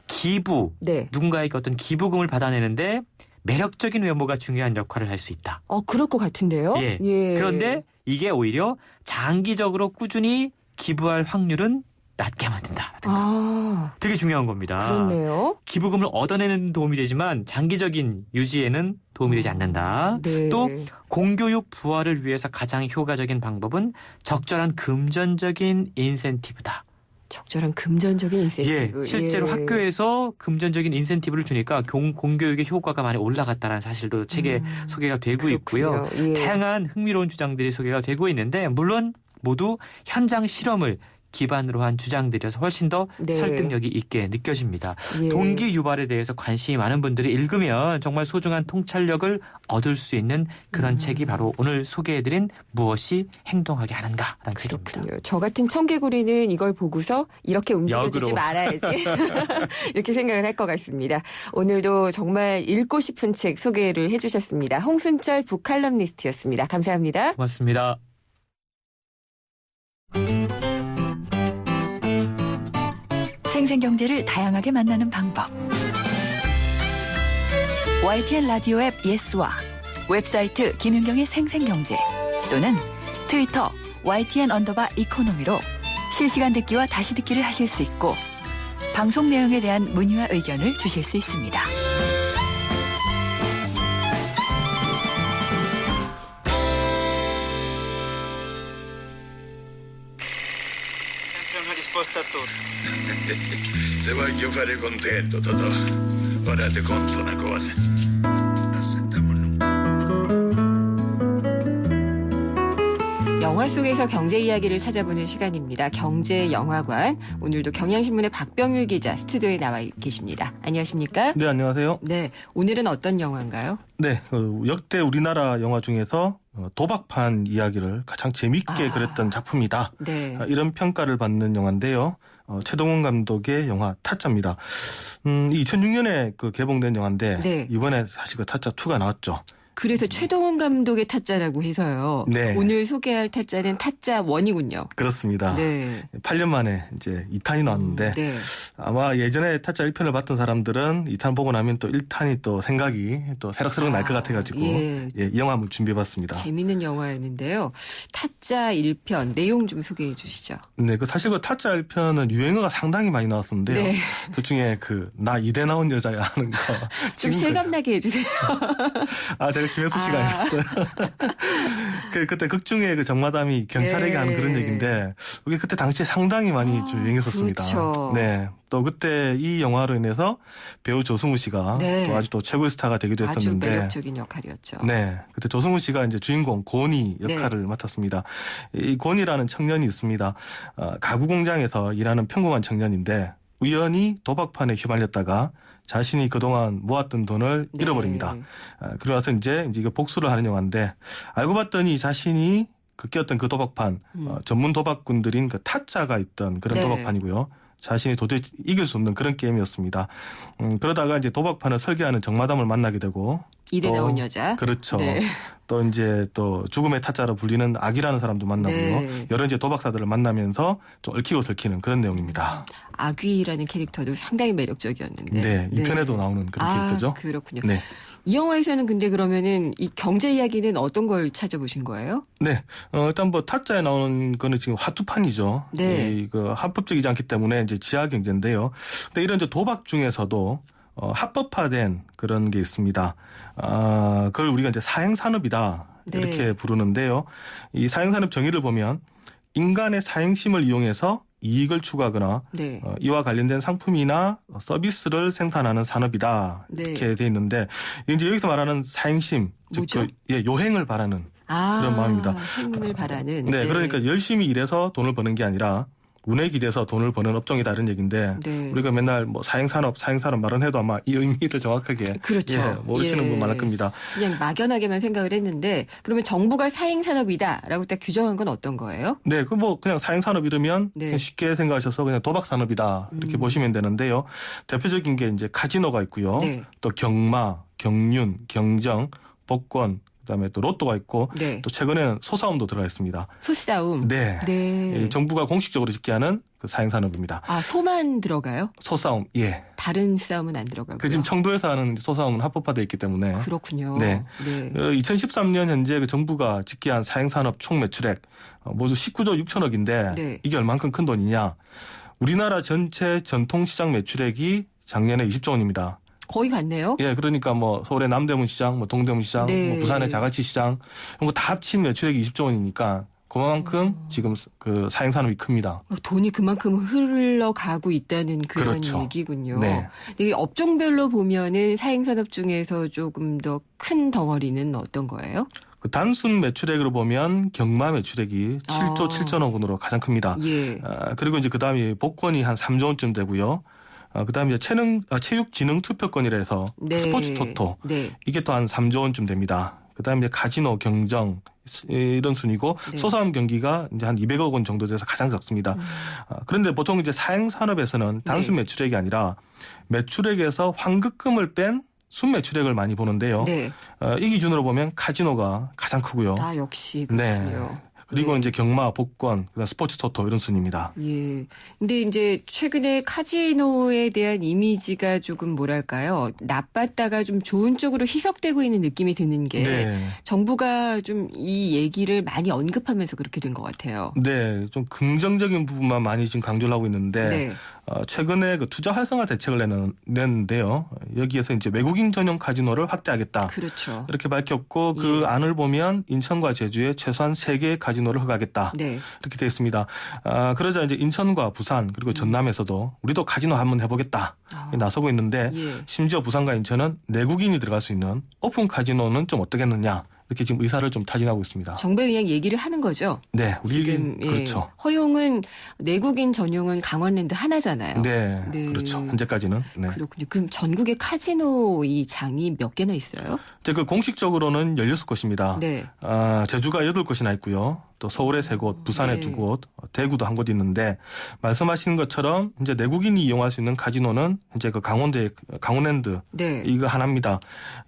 Speaker 13: 기부,
Speaker 2: 네.
Speaker 13: 누군가에게 어떤 기부금을 받아내는데 매력적인 외모가 중요한 역할을 할 수 있다.
Speaker 2: 그럴 것 같은데요.
Speaker 13: 예.
Speaker 2: 예.
Speaker 13: 그런데 이게 오히려 장기적으로 꾸준히 기부할 확률은 낮게 만든다.
Speaker 2: 아,
Speaker 13: 되게 중요한 겁니다.
Speaker 2: 그렇네요.
Speaker 13: 기부금을 얻어내는 데 도움이 되지만 장기적인 유지에는 도움이 되지 않는다.
Speaker 2: 네.
Speaker 13: 또 공교육 부활을 위해서 가장 효과적인 방법은 적절한 금전적인 인센티브다.
Speaker 2: 적절한 금전적인 인센티브.
Speaker 13: 예, 실제로
Speaker 2: 예.
Speaker 13: 학교에서 금전적인 인센티브를 주니까 공교육의 효과가 많이 올라갔다는 사실도 책에 소개가 되고 있고요.
Speaker 2: 예.
Speaker 13: 다양한 흥미로운 주장들이 소개가 되고 있는데 물론 모두 현장 실험을 기반으로 한 주장들이어서 훨씬 더
Speaker 2: 네.
Speaker 13: 설득력이 있게 느껴집니다.
Speaker 2: 예.
Speaker 13: 동기 유발에 대해서 관심이 많은 분들이 읽으면 정말 소중한 통찰력을 얻을 수 있는 그런 책이 바로 오늘 소개해드린 무엇이 행동하게 하는가라는 책입니다.
Speaker 2: 그렇군요. 저 같은 청개구리는 이걸 보고서 이렇게 움직여주지
Speaker 13: 역으로.
Speaker 2: 말아야지 이렇게 생각을 할 것 같습니다. 오늘도 정말 읽고 싶은 책 소개를 해주셨습니다. 홍순철 북칼럼니스트였습니다. 감사합니다.
Speaker 13: 고맙습니다.
Speaker 1: 생생경제를 다양하게 만나는 방법. YTN 라디오 앱 예스와 웹사이트 김윤경의 생생경제 또는 트위터 YTN_이코노미로 실시간 듣기와 다시 듣기를 하실 수 있고 방송 내용에 대한 문의와 의견을 주실 수 있습니다.
Speaker 14: Te voglio fare contento, Totò. Ora ti conto una cosa.
Speaker 2: 영화 속에서 경제 이야기를 찾아보는 시간입니다. 경제영화관. 오늘도 경향신문의 박병율 기자 스튜디오에 나와 계십니다. 안녕하십니까?
Speaker 15: 네, 안녕하세요.
Speaker 2: 네, 오늘은 어떤 영화인가요?
Speaker 15: 네, 역대 우리나라 영화 중에서 도박판 이야기를 가장 재밌게 그렸던 작품이다.
Speaker 2: 네.
Speaker 15: 이런 평가를 받는 영화인데요. 최동원 감독의 영화 타짜입니다. 2006년에 개봉된 영화인데
Speaker 2: 네.
Speaker 15: 이번에 사실 타짜 2가 나왔죠.
Speaker 2: 그래서 최동원 감독의 타짜라고 해서요.
Speaker 15: 네.
Speaker 2: 오늘 소개할 타짜는 타짜 1이군요.
Speaker 15: 그렇습니다.
Speaker 2: 네.
Speaker 15: 8년 만에 이제 2탄이 나왔는데
Speaker 2: 네.
Speaker 15: 아마 예전에 타짜 1편을 봤던 사람들은 2탄 보고 나면 또 1탄이 또 생각이 또 새록새록 날 것 같아가지고
Speaker 2: 예.
Speaker 15: 이 영화 한번 준비해봤습니다.
Speaker 2: 재밌는 영화였는데요. 타짜 1편 내용 좀 소개해 주시죠.
Speaker 15: 네, 사실 타짜 1편은 유행어가 상당히 많이 나왔었는데요.
Speaker 2: 네.
Speaker 15: 그 중에 나 이대 나온 여자야 하는 거.
Speaker 2: 좀 실감나게 해주세요.
Speaker 15: 제가 김혜수 씨가 아니었어요. 그때 극 중에 정마담이 경찰에게 하는 그런 얘기인데 그게 그때 당시에 상당히 많이 유행했었습니다.
Speaker 2: 그렇죠.
Speaker 15: 네. 또 그때 이 영화로 인해서 배우 조승우 씨가
Speaker 2: 네.
Speaker 15: 또 아주 또 최고의 스타가 되기도
Speaker 2: 아주
Speaker 15: 했었는데.
Speaker 2: 매력적인 역할이었죠.
Speaker 15: 네. 그때 조승우 씨가 이제 주인공 고니 역할을 맡았습니다. 이 고니라는 청년이 있습니다. 가구 공장에서 일하는 평범한 청년인데 우연히 도박판에 휘말렸다가 자신이 그동안 모았던 돈을 잃어버립니다. 그러고 나서 이제 이거 복수를 하는 영화인데 알고 봤더니 자신이 꼈던 그 도박판 전문 도박꾼들인 타짜가 있던 그런 도박판이고요. 자신이 도저히 이길 수 없는 그런 게임이었습니다. 그러다가 이제 도박판을 설계하는 정마담을 만나게 되고
Speaker 2: 이대
Speaker 15: 또
Speaker 2: 나온 여자.
Speaker 15: 그렇죠.
Speaker 2: 네.
Speaker 15: 또 이제 또 죽음의 타짜로 불리는 악이라는 사람도 만나고요.
Speaker 2: 네.
Speaker 15: 여러 이제 도박사들을 만나면서 좀 얽히고 설키는 그런 내용입니다.
Speaker 2: 악귀라는 캐릭터도 상당히 매력적이었는데.
Speaker 15: 네, 이 편에도 나오는 그런 캐릭터죠.
Speaker 2: 그렇군요.
Speaker 15: 네.
Speaker 2: 이 영화에서는 근데 그러면은 이 경제 이야기는 어떤 걸 찾아보신 거예요?
Speaker 15: 네, 일단 뭐 타짜에 나오는 거는 지금 화투판이죠.
Speaker 2: 네.
Speaker 15: 그 합법적이지 않기 때문에 이제 지하 경제인데요. 근데 이런 이제 도박 중에서도 합법화된 그런 게 있습니다. 그걸 우리가 이제 사행산업이다 이렇게
Speaker 2: 네.
Speaker 15: 부르는데요. 이 사행산업 정의를 보면 인간의 사행심을 이용해서 이익을 추구하거나
Speaker 2: 네.
Speaker 15: 이와 관련된 상품이나 서비스를 생산하는 산업이다
Speaker 2: 네.
Speaker 15: 이렇게 돼 있는데 이제 여기서 말하는 사행심, 즉
Speaker 2: 뭐죠?
Speaker 15: 요행을 바라는 그런 마음입니다.
Speaker 2: 행운을 바라는.
Speaker 15: 네, 그러니까 열심히 일해서 돈을 버는 게 아니라 운에 기대서 돈을 버는 업종이다 이런 얘기인데
Speaker 2: 네.
Speaker 15: 우리가 맨날 뭐 사행산업 말은 해도 아마 이 의미를 정확하게
Speaker 2: 그렇죠.
Speaker 15: 모르시는
Speaker 2: 예.
Speaker 15: 분 많을 겁니다.
Speaker 2: 그냥 막연하게만 생각을 했는데 그러면 정부가 사행산업이다라고 딱 규정한 건 어떤 거예요?
Speaker 15: 네, 그 뭐 그냥 사행산업 이러면
Speaker 2: 네.
Speaker 15: 그냥 쉽게 생각하셔서 그냥 도박산업이다 이렇게 보시면 되는데요. 대표적인 게 이제 카지노가 있고요.
Speaker 2: 네.
Speaker 15: 또 경마, 경륜, 경정, 복권, 그다음에 또 로또가 있고
Speaker 2: 네.
Speaker 15: 또 최근에는 소싸움도 들어가 있습니다.
Speaker 2: 소싸움.
Speaker 15: 네.
Speaker 2: 네.
Speaker 15: 이 정부가 공식적으로 집계하는 그 사행산업입니다.
Speaker 2: 소만 들어가요?
Speaker 15: 소싸움, 예.
Speaker 2: 다른 싸움은 안 들어가고요.
Speaker 15: 그 지금 청도에서 하는 소싸움은 합법화되어 있기 때문에.
Speaker 2: 그렇군요.
Speaker 15: 네.
Speaker 2: 네.
Speaker 15: 2013년 현재 그 정부가 집계한 사행산업 총 매출액 모두 19조 6천억인데
Speaker 2: 네.
Speaker 15: 이게 얼만큼 큰 돈이냐? 우리나라 전체 전통시장 매출액이 작년에 20조 원입니다.
Speaker 2: 거의 같네요.
Speaker 15: 예, 그러니까 뭐 서울의 남대문 시장, 뭐 동대문 시장,
Speaker 2: 네.
Speaker 15: 뭐 부산의 자갈치 시장 이런 거 다 합친 매출액이 20조 원이니까 그만큼 지금 그 사행산업이 큽니다.
Speaker 2: 돈이 그만큼 흘러가고 있다는 그런
Speaker 15: 그렇죠.
Speaker 2: 얘기군요.
Speaker 15: 네.
Speaker 2: 근데 이 업종별로 보면은 사행산업 중에서 조금 더 큰 덩어리는 어떤 거예요?
Speaker 15: 그 단순 매출액으로 보면 경마 매출액이 7조 7천억 원으로 가장 큽니다.
Speaker 2: 예.
Speaker 15: 그리고 이제 그다음에 복권이 한 3조 원쯤 되고요. 그다음에 이제 체육진흥 투표권이라 해서
Speaker 2: 네.
Speaker 15: 스포츠 토토
Speaker 2: 네.
Speaker 15: 이게 또 한 3조 원쯤 됩니다. 그다음에 카지노, 경정 이런 순이고
Speaker 2: 네.
Speaker 15: 소싸움 경기가 이제 한 200억 원 정도 돼서 가장 적습니다. 그런데 보통 이제 사행산업에서는 단순
Speaker 2: 네.
Speaker 15: 매출액이 아니라 매출액에서 환급금을 뺀 순매출액을 많이 보는데요.
Speaker 2: 네.
Speaker 15: 이 기준으로 보면 카지노가 가장 크고요.
Speaker 2: 역시
Speaker 15: 네.
Speaker 2: 그렇군요.
Speaker 15: 그리고
Speaker 2: 네.
Speaker 15: 이제 경마, 복권, 그다음 스포츠 토토 이런 순입니다.
Speaker 2: 예. 근데 이제 최근에 카지노에 대한 이미지가 조금 뭐랄까요? 나빴다가 좀 좋은 쪽으로 희석되고 있는 느낌이 드는 게
Speaker 15: 네.
Speaker 2: 정부가 좀 이 얘기를 많이 언급하면서 그렇게 된 것 같아요.
Speaker 15: 네, 좀 긍정적인 부분만 많이 지금 강조를 하고 있는데
Speaker 2: 네.
Speaker 15: 최근에 그 투자 활성화 대책을 냈는데요. 여기에서 이제 외국인 전용 카지노를 확대하겠다.
Speaker 2: 그렇죠.
Speaker 15: 이렇게 밝혔고 그
Speaker 2: 예.
Speaker 15: 안을 보면 인천과 제주에 최소한 3개의 카지노를 허가하겠다.
Speaker 2: 네.
Speaker 15: 이렇게 되어 있습니다. 그러자 이제 인천과 부산 그리고 전남에서도 우리도 카지노 한번 해보겠다. 나서고 있는데
Speaker 2: 예.
Speaker 15: 심지어 부산과 인천은 내국인이 들어갈 수 있는 오픈 카지노는 좀 어떻겠느냐. 이렇게 지금 의사를 좀 타진하고 있습니다.
Speaker 2: 정부에 그냥 얘기를 하는 거죠.
Speaker 15: 네, 우리
Speaker 2: 지금
Speaker 15: 그렇죠.
Speaker 2: 허용은 내국인 전용은 강원랜드 하나잖아요.
Speaker 15: 네,
Speaker 2: 네.
Speaker 15: 그렇죠. 현재까지는. 네.
Speaker 2: 그렇군요. 그럼 전국에 카지노 이 장이 몇 개나 있어요?
Speaker 15: 이제 그 공식적으로는 16곳입니다.
Speaker 2: 네.
Speaker 15: 제주가 8곳이나 있고요. 또 서울에 3곳, 부산에
Speaker 2: 네.
Speaker 15: 2곳, 대구도 한 곳 있는데 말씀하신 것처럼 이제 내국인이 이용할 수 있는 카지노는 이제 그 강원랜드
Speaker 2: 네.
Speaker 15: 이거 하나입니다.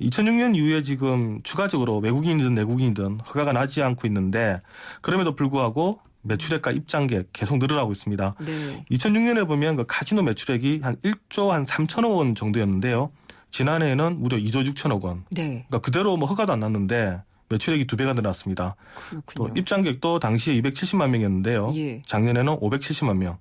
Speaker 15: 2006년 이후에 지금 추가적으로 외국인이든 내국인이든 허가가 나지 않고 있는데 그럼에도 불구하고 매출액과 입장객 계속 늘어나고 있습니다.
Speaker 2: 네.
Speaker 15: 2006년에 보면 그 카지노 매출액이 한 1조 한 3천억 원 정도였는데요. 지난해에는 무려 2조 6천억 원.
Speaker 2: 네.
Speaker 15: 그러니까 그대로 뭐 허가도 안 났는데 매출액이 2배가 늘어났습니다. 또
Speaker 2: 그렇군요.
Speaker 15: 입장객도 당시에 270만 명이었는데요.
Speaker 2: 예.
Speaker 15: 작년에는 570만 명.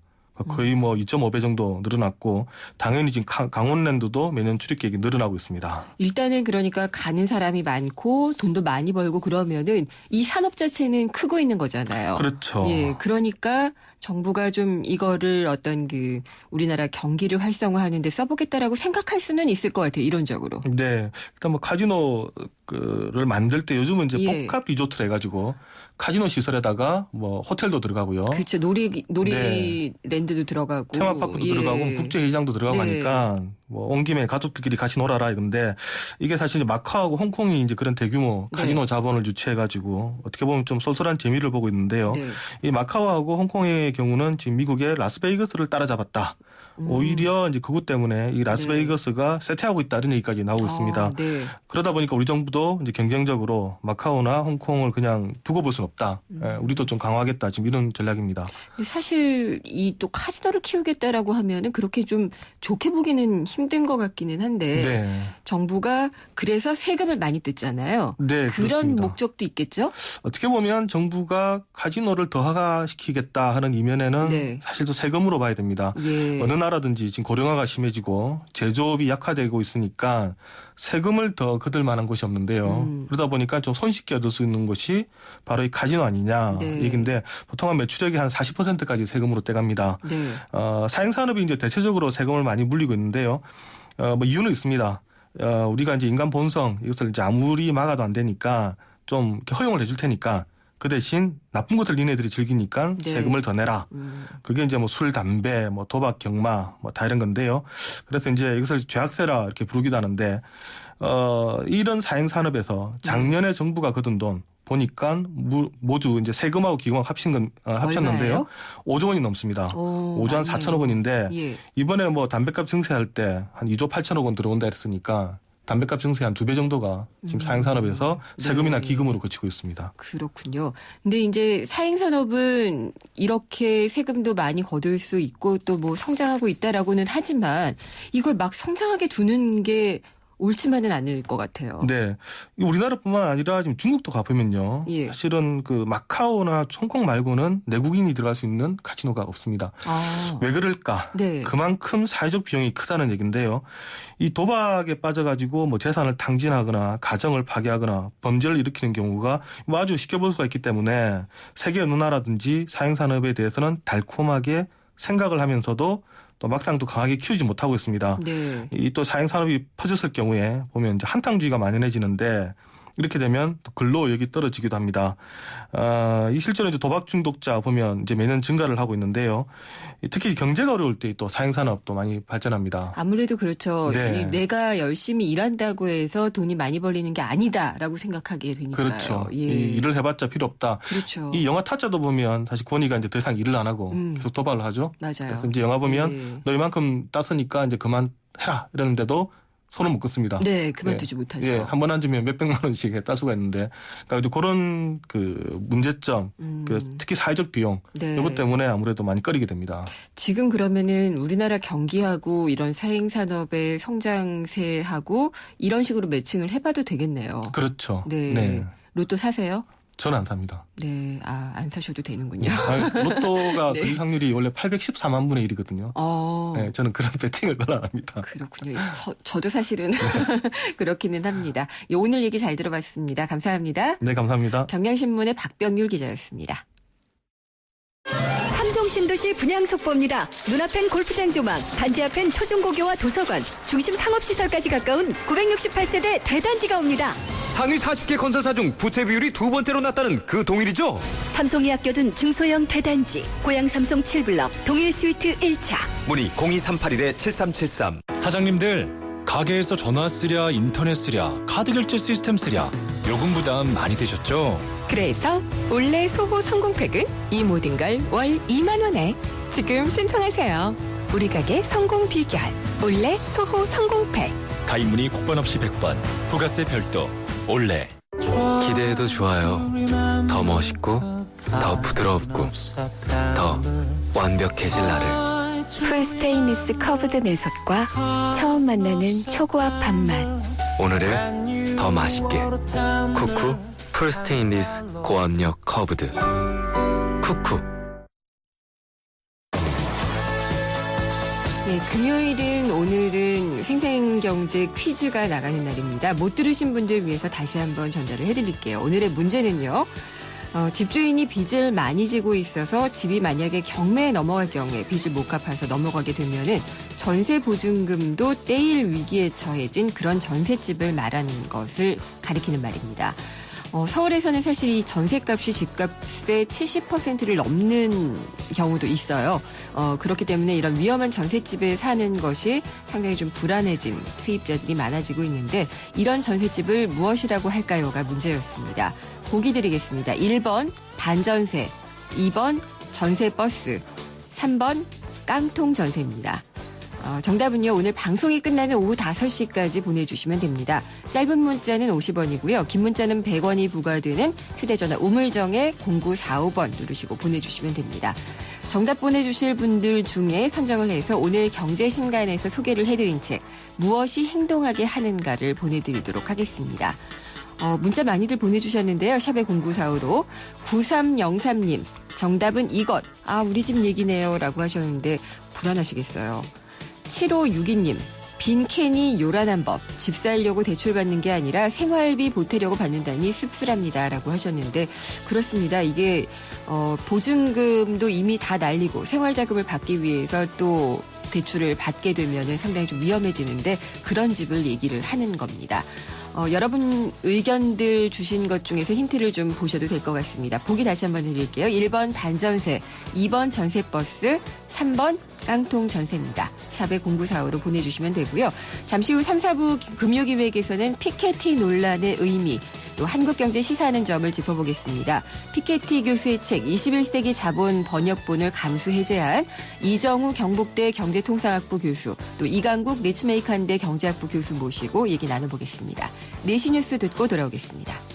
Speaker 15: 거의 뭐 2.5배 정도 늘어났고 당연히 지금 강원랜드도 매년 출입객이 늘어나고 있습니다.
Speaker 2: 일단은 그러니까 가는 사람이 많고 돈도 많이 벌고 그러면은 이 산업 자체는 크고 있는 거잖아요.
Speaker 15: 그렇죠.
Speaker 2: 예, 그러니까 정부가 좀 이거를 어떤 그 우리나라 경기를 활성화하는 데 써보겠다라고 생각할 수는 있을 것 같아요. 이론적으로.
Speaker 15: 네. 일단 뭐 카지노를 만들 때 요즘은 이제
Speaker 2: 예.
Speaker 15: 복합 리조트를 해가지고 카지노 시설에다가 뭐 호텔도 들어가고요.
Speaker 2: 그렇죠. 놀이
Speaker 15: 네.
Speaker 2: 랜드 랜드도 들어가고
Speaker 15: 테마파크도
Speaker 2: 예.
Speaker 15: 들어가고 국제회의장도 들어가고
Speaker 2: 네.
Speaker 15: 하니까 뭐 온 김에 가족들끼리 같이 놀아라 이건데 이게 사실 이제 마카오하고 홍콩이 이제 그런 대규모 카지노 자본을 유치해가지고 어떻게 보면 좀 쏠쏠한 재미를 보고 있는데요.
Speaker 2: 네.
Speaker 15: 이 마카오하고 홍콩의 경우는 지금 미국의 라스베이거스를 따라잡았다. 오히려 이제 그것 때문에 이 라스베이거스가 쇠퇴하고 있다 이런 얘기까지 나오고 있습니다.
Speaker 2: 네.
Speaker 15: 그러다 보니까 우리 정부도 이제 경쟁적으로 마카오나 홍콩을 그냥 두고 볼 수는 없다. 예, 우리도 좀 강화하겠다 지금 이런 전략입니다.
Speaker 2: 근데 사실 이 또 카지노를 키우겠다라고 하면은 그렇게 좀 좋게 보기는 힘든 것 같기는 한데
Speaker 15: 네.
Speaker 2: 정부가 그래서 세금을 많이 뜯잖아요.
Speaker 15: 네,
Speaker 2: 그런
Speaker 15: 그렇습니다.
Speaker 2: 목적도 있겠죠?
Speaker 15: 어떻게 보면 정부가 카지노를 더하가시키겠다 하는 이면에는
Speaker 2: 네.
Speaker 15: 사실 또 세금으로 봐야 됩니다.
Speaker 2: 예.
Speaker 15: 어느 나라든지 지금 고령화가 심해지고 제조업이 약화되고 있으니까 세금을 더 거둘 만한 곳이 없는데요. 그러다 보니까 좀 손쉽게 얻을 수 있는 곳이 바로 이 카지노 아니냐
Speaker 2: 네.
Speaker 15: 얘기인데 보통 한 매출액의 한 40%까지 세금으로 떼갑니다.
Speaker 2: 네.
Speaker 15: 사행산업이 이제 대체적으로 세금을 많이 물리고 있는데요. 뭐 이유는 있습니다. 우리가 이제 인간 본성 이것을 이제 아무리 막아도 안 되니까 좀 이렇게 허용을 해줄 테니까 그 대신 나쁜 것들 니네들이 즐기니까
Speaker 2: 네.
Speaker 15: 세금을 더 내라. 그게 이제 뭐 술, 담배, 뭐 도박, 경마 뭐 다 이런 건데요. 그래서 이제 이것을 죄악세라 이렇게 부르기도 하는데 이런 사행 산업에서 작년에 정부가 거둔 돈 보니까 모두 이제 세금하고 기금하고 합쳤는데요. 5조 원이 넘습니다. 5조 한 4천억 원인데
Speaker 2: 예.
Speaker 15: 이번에 뭐 담배값 증세할 때 한 2조 8천억 원 들어온다 했으니까 담배값 증세 한 2배 정도가 지금 사행산업에서 세금이나 기금으로 그치고 있습니다.
Speaker 2: 그렇군요. 근데 이제 사행산업은 이렇게 세금도 많이 거둘 수 있고 또 뭐 성장하고 있다라고는 하지만 이걸 막 성장하게 두는 게 옳지만은 않을 것 같아요.
Speaker 15: 네. 우리나라뿐만 아니라 지금 중국도 가보면요.
Speaker 2: 예.
Speaker 15: 사실은 그 마카오나 홍콩 말고는 내국인이 들어갈 수 있는 카지노가 없습니다. 왜 그럴까?
Speaker 2: 네.
Speaker 15: 그만큼 사회적 비용이 크다는 얘기인데요. 이 도박에 빠져가지고 뭐 재산을 탕진하거나 가정을 파괴하거나 범죄를 일으키는 경우가 뭐 아주 쉽게 볼 수가 있기 때문에 세계 어느 나라든지 사행산업에 대해서는 달콤하게 생각을 하면서도 또 막상 또 강하게 키우지 못하고 있습니다.
Speaker 2: 네.
Speaker 15: 이 또 사행산업이 퍼졌을 경우에 보면 이제 한탕주의가 만연해지는데 이렇게 되면 또 근로의욕이 떨어지기도 합니다. 이 실제로 이제 도박 중독자 보면 이제 매년 증가를 하고 있는데요. 특히 경제가 어려울 때 또 사행산업도 많이 발전합니다.
Speaker 2: 아무래도 그렇죠.
Speaker 15: 네.
Speaker 2: 내가 열심히 일한다고 해서 돈이 많이 벌리는 게 아니다라고 생각하게 되니까요.
Speaker 15: 그렇죠.
Speaker 2: 예.
Speaker 15: 이 일을 해봤자 필요 없다.
Speaker 2: 그렇죠.
Speaker 15: 이 영화 타짜도 보면 사실 권위가 이제 더 이상 일을 안 하고 계속 도박을 하죠.
Speaker 2: 맞아요.
Speaker 15: 그래서 이제 영화 보면
Speaker 2: 예.
Speaker 15: 너 이만큼 땄으니까 이제 그만해라 이러는데도 손을 못 긋습니다.
Speaker 2: 네, 그만두지 못하죠.
Speaker 15: 예, 한 번 앉으면 몇백만 원씩 딸 수가 있는데, 그러니까 이제 그런 그 문제점, 그 특히 사회적 비용
Speaker 2: 네.
Speaker 15: 이것 때문에 아무래도 많이 꺼리게 됩니다.
Speaker 2: 지금 그러면은 우리나라 경기하고 이런 사행산업의 성장세하고 이런 식으로 매칭을 해봐도 되겠네요.
Speaker 15: 그렇죠.
Speaker 2: 네. 로또 사세요?
Speaker 15: 저는 안 삽니다.
Speaker 2: 네, 안 사셔도 되는군요.
Speaker 15: 로또가
Speaker 2: 네.
Speaker 15: 그 확률이 원래 814만 분의 1이거든요. 네, 저는 그런 배팅을 별로 안 합니다.
Speaker 2: 그렇군요. 저도 사실은 그렇기는 합니다. 오늘 얘기 잘 들어봤습니다. 감사합니다.
Speaker 15: 네, 감사합니다.
Speaker 2: 경향신문의 박병률 기자였습니다.
Speaker 16: 삼성 신도시 분양 속보입니다. 눈앞엔 골프장 조망, 단지 앞엔 초중고교와 도서관, 중심 상업시설까지 가까운 968세대 대단지가 옵니다.
Speaker 7: 상위 40개 건설사 중 부채 비율이 두 번째로 낮다는 그 동일이죠?
Speaker 16: 삼성이 아껴둔 중소형 대단지, 고양 삼성 7블럭, 동일 스위트 1차.
Speaker 12: 문의 02381-7373.
Speaker 3: 사장님들, 가게에서 전화 쓰랴, 인터넷 쓰랴, 카드 결제 시스템 쓰랴, 요금 부담 많이 되셨죠?
Speaker 4: 그래서 올레 소호 성공팩은 이 모든 걸 월 2만 원에 지금 신청하세요. 우리 가게 성공 비결 올레 소호 성공팩.
Speaker 3: 가입 문의 국번 없이 100번, 부가세 별도, 올레.
Speaker 7: 기대해도 좋아요. 더 멋있고, 더 부드럽고, 더 완벽해질 나를.
Speaker 16: 풀스테인리스 커브드 내솥과 처음 만나는 초고압 밥맛.
Speaker 7: 오늘을 더 맛있게. 쿠쿠 풀스테인리스 고압력 커브드. 쿠쿠.
Speaker 2: 네, 금요일은 오늘은 생생경제 퀴즈가 나가는 날입니다. 못 들으신 분들 위해서 다시 한번 전달을 해드릴게요. 오늘의 문제는요. 집주인이 빚을 많이 지고 있어서 집이 만약에 경매에 넘어갈 경우에 빚을 못 갚아서 넘어가게 되면은 전세 보증금도 떼일 위기에 처해진 그런 전셋집을 말하는 것을 가리키는 말입니다. 서울에서는 사실 이 전셋값이 집값의 70%를 넘는 경우도 있어요. 그렇기 때문에 이런 위험한 전셋집에 사는 것이 상당히 좀 불안해진 세입자들이 많아지고 있는데 이런 전셋집을 무엇이라고 할까요가 문제였습니다. 보기 드리겠습니다. 1번 반전세, 2번 전세버스, 3번 깡통 전세입니다. 정답은요. 오늘 방송이 끝나는 오후 5시까지 보내주시면 됩니다. 짧은 문자는 50원이고요. 긴 문자는 100원이 부과되는 휴대전화 우물정에 0945번 누르시고 보내주시면 됩니다. 정답 보내주실 분들 중에 선정을 해서 오늘 경제신간에서 소개를 해드린 책 무엇이 행동하게 하는가를 보내드리도록 하겠습니다. 문자 많이들 보내주셨는데요. 샵의 0945로 9303님 정답은 이것. 우리 집 얘기네요 라고 하셨는데 불안하시겠어요. 7562님 빈 캔이 요란한 법. 집 살려고 대출받는 게 아니라 생활비 보태려고 받는다니 씁쓸합니다 라고 하셨는데 그렇습니다. 이게 보증금도 이미 다 날리고 생활자금을 받기 위해서 또 대출을 받게 되면 상당히 좀 위험해지는데 그런 집을 얘기를 하는 겁니다. 여러분 의견들 주신 것 중에서 힌트를 좀 보셔도 될 것 같습니다. 보기 다시 한번 드릴게요. 1번 반전세, 2번 전세버스, 3번 깡통 전세입니다. 샵에 0945로 보내주시면 되고요. 잠시 후 3, 4부 금요기획에서는 피케티 논란의 의미, 또 한국경제 시사하는 점을 짚어보겠습니다. 피케티 교수의 책 21세기 자본 번역본을 감수 해제한 이정우 경북대 경제통상학부 교수, 또 이강국 리츠메이칸대 경제학부 교수 모시고 얘기 나눠보겠습니다. 4시 뉴스 듣고 돌아오겠습니다.